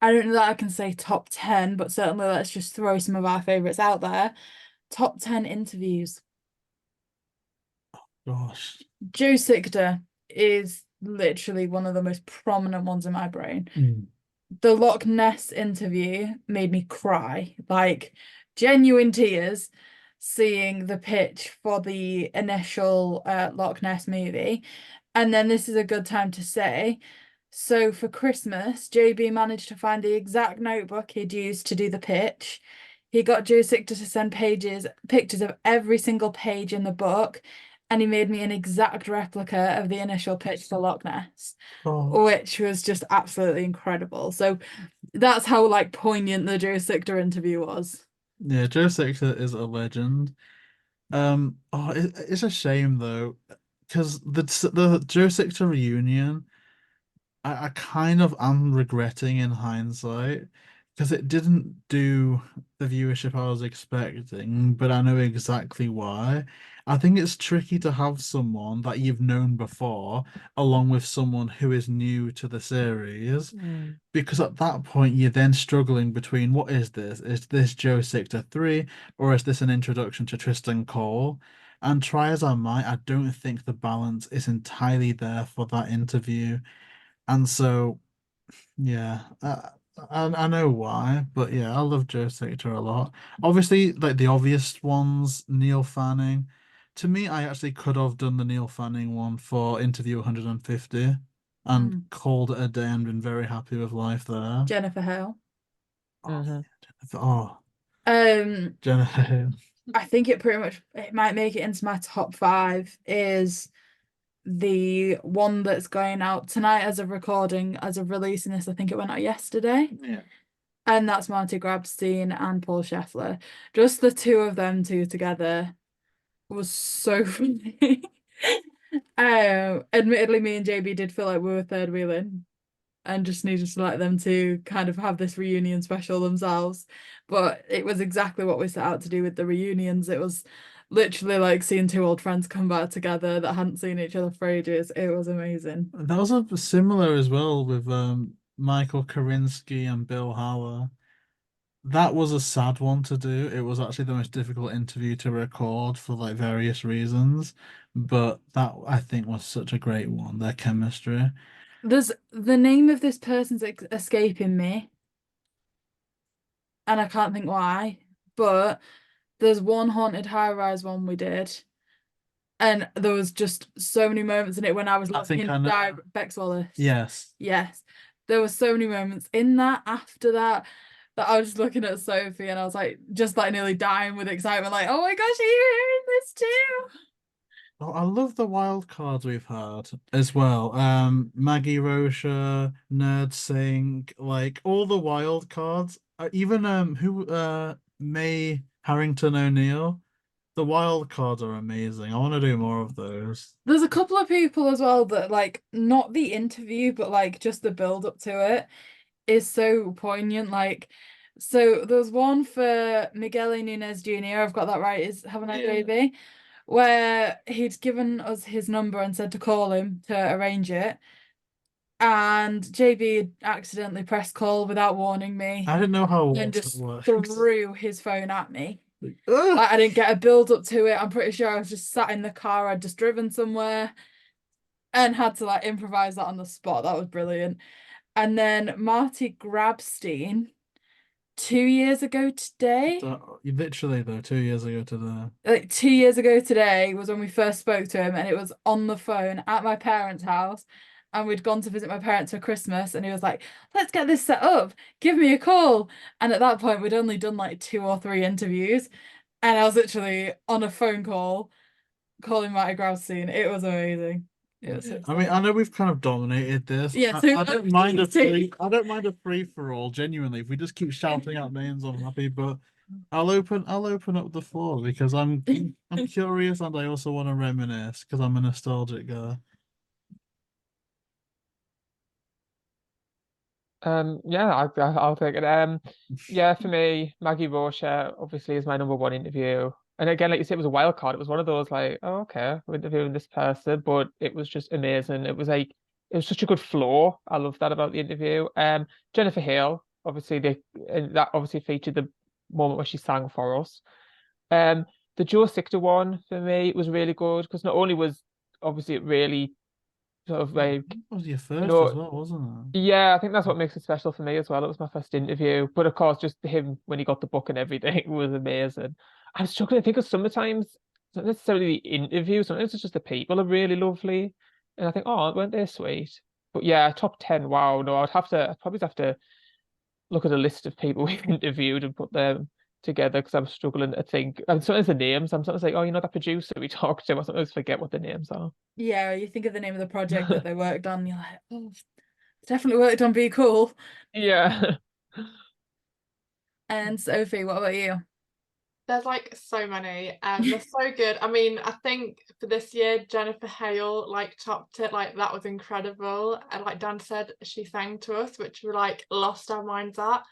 don't know that I can say top 10, but certainly let's just throw some of our favorites out there. Top 10 interviews. Gosh. Joe Sickter is literally one of the most prominent ones in my brain. The Loch Ness interview made me cry, like genuine tears, seeing the pitch for the initial Loch Ness movie. And then this is a good time to say, so for Christmas, JB managed to find the exact notebook he'd used to do the pitch. He got Joe Sickter to send pictures of every single page in the book, and he made me an exact replica of the initial pitch for Loch Ness, which was just absolutely incredible. So that's how like poignant the Joe Sickter interview was. Yeah, Joe Sickter is a legend. It's a shame though, because the Joe Sickter reunion, I kind of am regretting in hindsight because it didn't do the viewership I was expecting, but I know exactly why. I think it's tricky to have someone that you've known before, along with someone who is new to the series, because at that point you're then struggling between what is this? Is this Joe 6 to 3, or is this an introduction to Tristan Cole? And try as I might, I don't think the balance is entirely there for that interview. And so, yeah, I know why, but yeah, I love Joe Sector a lot. Obviously, like the obvious ones, Neil Fanning. To me, I actually could have done the Neil Fanning one for interview 150 and called it a day and been very happy with life there. Jennifer Hale. Oh, yeah, Jennifer. Oh, Jennifer Hale. I think it might make it into my top 5 is the one that's going out tonight as of recording, as of releasing this. I think it went out yesterday. Yeah. And that's Marty Grabstein and Paul Scheffler. Just the two of them two together was so funny. Admittedly, me and JayBee did feel like we were third wheeling and just needed to let them two kind of have this reunion special themselves. But it was exactly what we set out to do with the reunions. It was literally like seeing two old friends come back together that hadn't seen each other for ages. It was amazing. That was a similar as well with Michael Karinsky and Bill Haller. That was a sad one to do. It was actually the most difficult interview to record for like various reasons, but that I think was such a great one. Their chemistry. There's the name of this person's escaping me, and I can't think why, but there's one haunted high-rise one we did, and there was just so many moments in it when I was looking Bex Wallace. Yes. Yes. There were so many moments in that after that I was just looking at Sophie and I was like just like nearly dying with excitement, like, oh my gosh, are you hearing this too? Oh, I love the wild cards we've had as well. Maggie Rocha, Nerd Sync, like all the wild cards. Even May Harrington O'Neill. The wild cards are amazing. I want to do more of those. There's a couple of people as well that like not the interview, but like just the build up to it is so poignant. Like, so there's one for Miguel Nunez Jr. I've got that right. Haven't I, JayBee? Where he'd given us his number and said to call him to arrange it. And JayBee accidentally pressed call without warning me. I didn't know how and just threw his phone at me. Like, I didn't get a build up to it. I'm pretty sure I was just sat in the car. I'd just driven somewhere and had to like improvise that on the spot. That was brilliant. And then Marty Grabstein, 2 years ago today. Literally though, 2 years ago today. Like 2 years ago today was when we first spoke to him, and it was on the phone at my parents' house. And we'd gone to visit my parents for Christmas, and he was like, let's get this set up. Give me a call. And at that point, we'd only done like 2 or 3 interviews. And I was literally on a phone call calling Marty Grabstein. It was amazing. I mean, I know we've kind of dominated this. Yeah, I don't mind a free for all, genuinely. If we just keep shouting out names, I'm happy. But I'll open up the floor because I'm curious and I also want to reminisce because I'm a nostalgic guy. Yeah, I'll take it. Yeah, for me, Maggie Rocha obviously is my #1 interview. And again, like you said, it was a wild card. It was one of those like, oh, okay, we're interviewing this person, but it was just amazing. It was such a good flow. I love that about the interview. Jennifer Hale, obviously that obviously featured the moment where she sang for us. The Joe Sictor one for me was really good because not only was obviously it really sort of like It was your first as well, wasn't it? Yeah, I think that's what makes it special for me as well. It was my first interview, but of course, just him when he got the book and everything was amazing. I'm struggling to think of sometimes it's not necessarily the interview, sometimes it's just the people are really lovely, and I think, oh, weren't they sweet? But yeah, top 10. Wow, no, I'd probably have to look at a list of people we've interviewed and put them together because I'm struggling to think. And sometimes the names, I'm sometimes like, oh, that producer we talked to, I sometimes forget what the names are. Yeah, you think of the name of the project that they worked on, you're like, oh, definitely worked on Be Cool. Yeah. And Sophie, what about you? There's like so many, they're so good. I mean, I think for this year, Jennifer Hale like topped it. Like that was incredible. And like Dan said, she sang to us, which we like lost our minds at.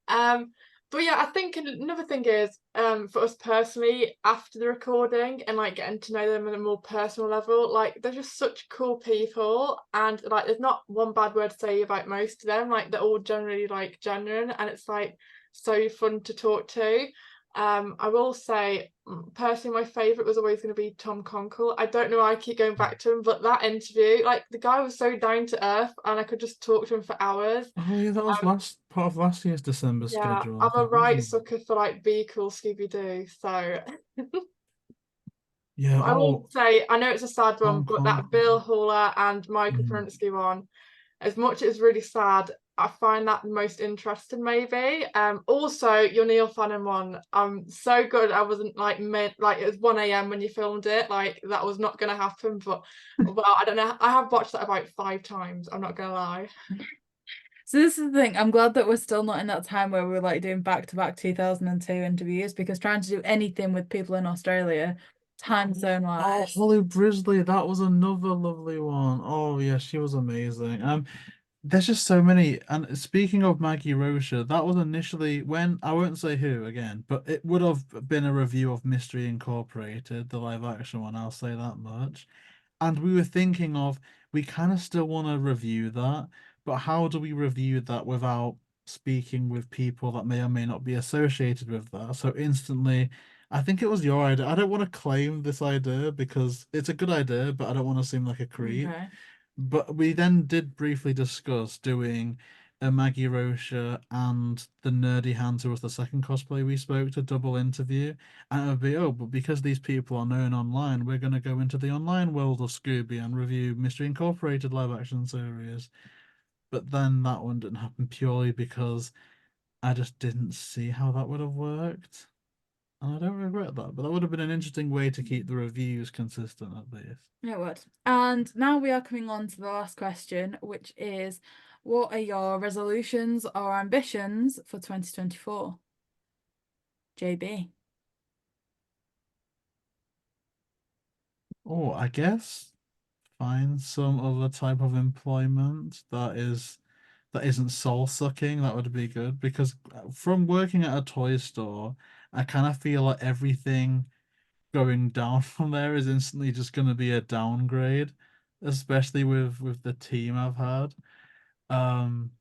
But yeah, I think another thing is for us personally, after the recording and like getting to know them on a more personal level, like they're just such cool people, and like there's not one bad word to say about most of them. Like they're all generally like genuine, and it's like so fun to talk to. I will say personally my favorite was always going to be Tom Conkle. I don't know why I keep going back to him, but that interview, like the guy was so down to earth, and I could just talk to him for hours. Oh yeah, that was part of last year's December Yeah, schedule, I I'm a think, right wasn't it? sucker for like Be Cool Scooby Doo. So Yeah, I will say, I know it's a sad one, Tom but that Bill Conkle. Haller and Michael Mm. Prunski one, as much as it's really sad, I find that the most interesting maybe. Also your Neil Fanning one, I'm so good. I wasn't like like it was 1 a.m. when you filmed it, like that was not gonna happen. But well, I don't know. I have watched that about 5 times, I'm not gonna lie. So this is the thing. I'm glad that we're still not in that time where we're like doing back-to-back 2002 interviews, because trying to do anything with people in Australia, time zone Oh, wise. Holly Brisley, that was another lovely one. Oh yeah, she was amazing. There's just so many. And speaking of Maggie Rocha, that was initially when, I won't say who again, but it would have been a review of Mystery Incorporated, the live action one, I'll say that much. And we were thinking of, we kind of still want to review that, but how do we review that without speaking with people that may or may not be associated with that? So instantly, I think it was your idea. I don't want to claim this idea because it's a good idea, but I don't want to seem like a creep. Okay. But we then did briefly discuss doing a Maggie Rocha and the nerdy hands who was the second cosplay we spoke to double interview. And it would be, oh, but because these people are known online, we're going to go into the online world of Scooby and review Mystery Incorporated live action series. But then that one didn't happen purely because I just didn't see how that would have worked. And I don't regret that, but that would have been an interesting way to keep the reviews consistent at least. It would. And now we are coming on to the last question, which is, what are your resolutions or ambitions for 2024? JayBee. Oh, I guess find some other type of employment that isn't soul sucking. That would be good because from working at a toy store, I kind of feel like everything going down from there is instantly just going to be a downgrade, especially with the team I've had. Um,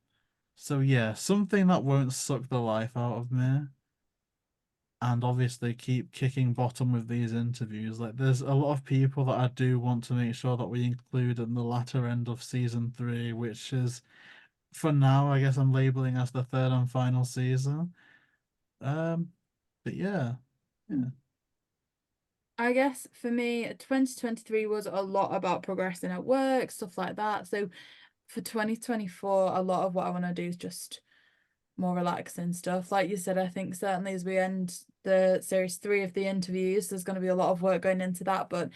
so yeah, something that won't suck the life out of me. And obviously keep kicking bottom with these interviews. Like there's a lot of people that I do want to make sure that we include in the latter end of season 3, which is for now, I guess I'm labeling as the third and final season. But yeah. I guess for me, 2023 was a lot about progressing at work, stuff like that. So for 2024, a lot of what I want to do is just more relaxing stuff. Like you said, I think certainly as we end the series 3 of the interviews, there's going to be a lot of work going into that. But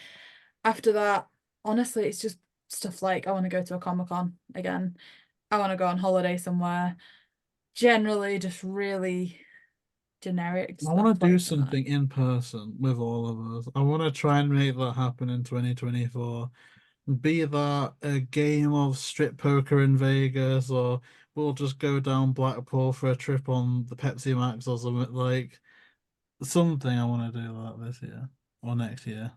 after that, honestly, it's just stuff like I want to go to a Comic-Con again. I want to go on holiday somewhere. Generally, just really generic I stuff want to do like that. something in person with all of us. I want to try and make that happen in 2024. Be that a game of strip poker in Vegas, or we'll just go down Blackpool for a trip on the Pepsi Max or something like something. I want to do that this year or next year.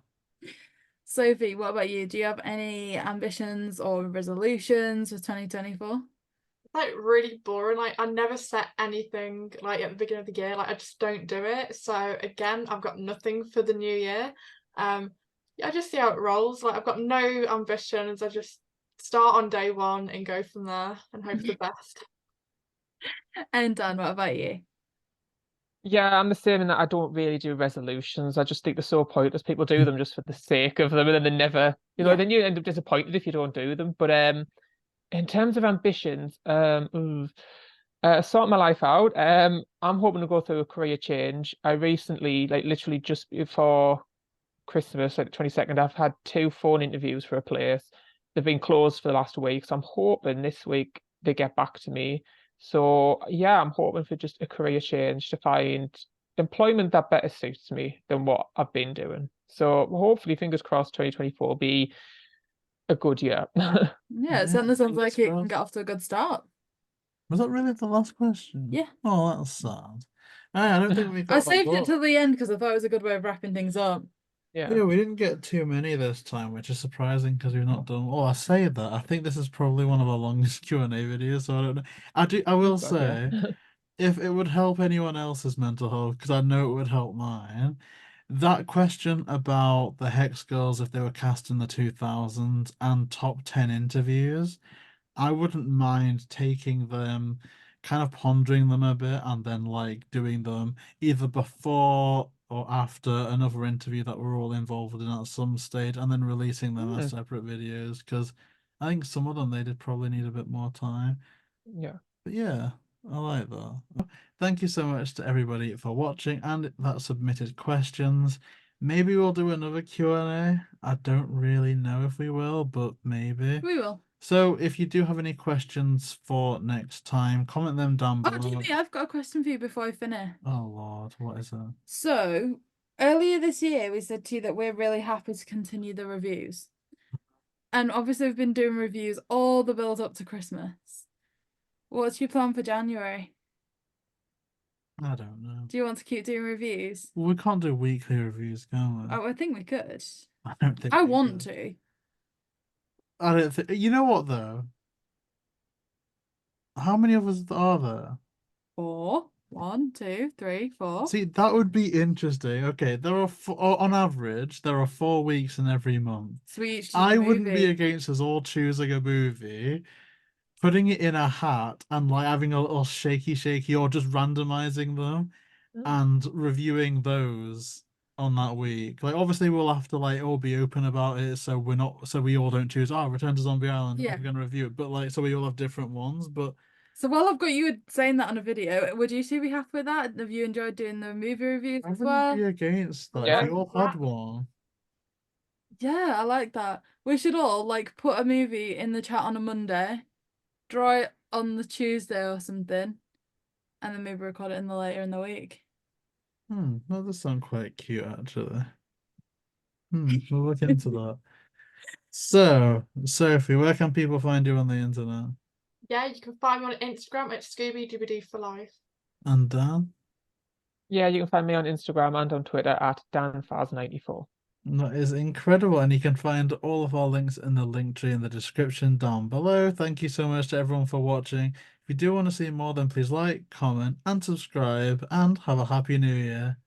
Sophie, what about you? Do you have any ambitions or resolutions for 2024? Like really boring. Like I never set anything like at the beginning of the year. Like I just don't do it. So again, I've got nothing for the new year. Yeah, I just see how it rolls. Like I've got no ambitions. I just start on day one and go from there and hope for the best. And Dan, what about you? Yeah, I'm the same in that I don't really do resolutions. I just think they're so pointless. People do them just for the sake of them, and then they never, Yeah. then you end up disappointed if you don't do them. But in terms of ambitions, sort my life out. I'm hoping to go through a career change. I recently, like literally just before Christmas, like the 22nd, I've had 2 phone interviews for a place. They've been closed for the last week, so I'm hoping this week they get back to me. So yeah, I'm hoping for just a career change to find employment that better suits me than what I've been doing. So hopefully, fingers crossed, 2024 will be a good year. Yeah, it certainly sounds fingers like it can crossed. get off to a good start. Was that really the last question? Yeah. Oh, that's sad. I don't think we got I that saved it lot. till the end because I thought it was a good way of wrapping things up. Yeah. Yeah, we didn't get too many this time, which is surprising because we've not done. Oh, I say that. I think this is probably one of our longest Q&A videos, so I don't know. I will God, yeah. say, if it would help anyone else's mental health, because I know it would help mine, that question about the Hex Girls if they were cast in the 2000s and top 10 interviews, I wouldn't mind taking them, kind of pondering them a bit, and then like doing them either before or after another interview that we're all involved in at some stage, and then releasing them as separate videos. Because I think some of them they did probably need a bit more time. Yeah. But yeah, I like that. Thank you so much to everybody for watching and that submitted questions. Maybe we'll do another Q&A. I don't really know if we will, but maybe. We will. So if you do have any questions for next time, comment them down Oh, below. JayBee, I've got a question for you before I finish. Oh Lord, what is it? So, earlier this year, we said to you that we're really happy to continue the reviews. And obviously, we've been doing reviews all the build up to Christmas. What's your plan for January? I don't know. Do you want to keep doing reviews? We can't do weekly reviews, can we? Oh, I think we could. I don't think I we want could. to. I don't think. You know what though? How many of us are there? 4. 1, 2, 3, 4. See, that would be interesting. Okay, there are on average there are 4 weeks in every month. So we each choose I a wouldn't be movie. against us all choosing a movie, putting it in a hat, and like having a little shaky, or just randomizing them and reviewing those on that week. Like, obviously, we'll have to like all be open about it, so we all don't choose. Oh, Return to Zombie Island. Yeah. We're gonna review it, but like, so we all have different ones. But So while I've got you saying that on a video, would you two be happy with that? Have you enjoyed doing the movie reviews I as wouldn't well? be against that. Yeah. If we all had one. Yeah, I like that. We should all like put a movie in the chat on a Monday, draw it on the Tuesday or something, and then maybe record it in the later in the week. That does sound quite cute, actually. We'll look into that. So, Sophie, where can people find you on the internet? Yeah, you can find me on Instagram at Scooby for life. And Dan? Yeah, you can find me on Instagram and on Twitter at danfaz94. That is incredible, and you can find all of our links in the link tree in the description down below. Thank you so much to everyone for watching. If you do want to see more, then please like, comment, and subscribe, and have a happy new year.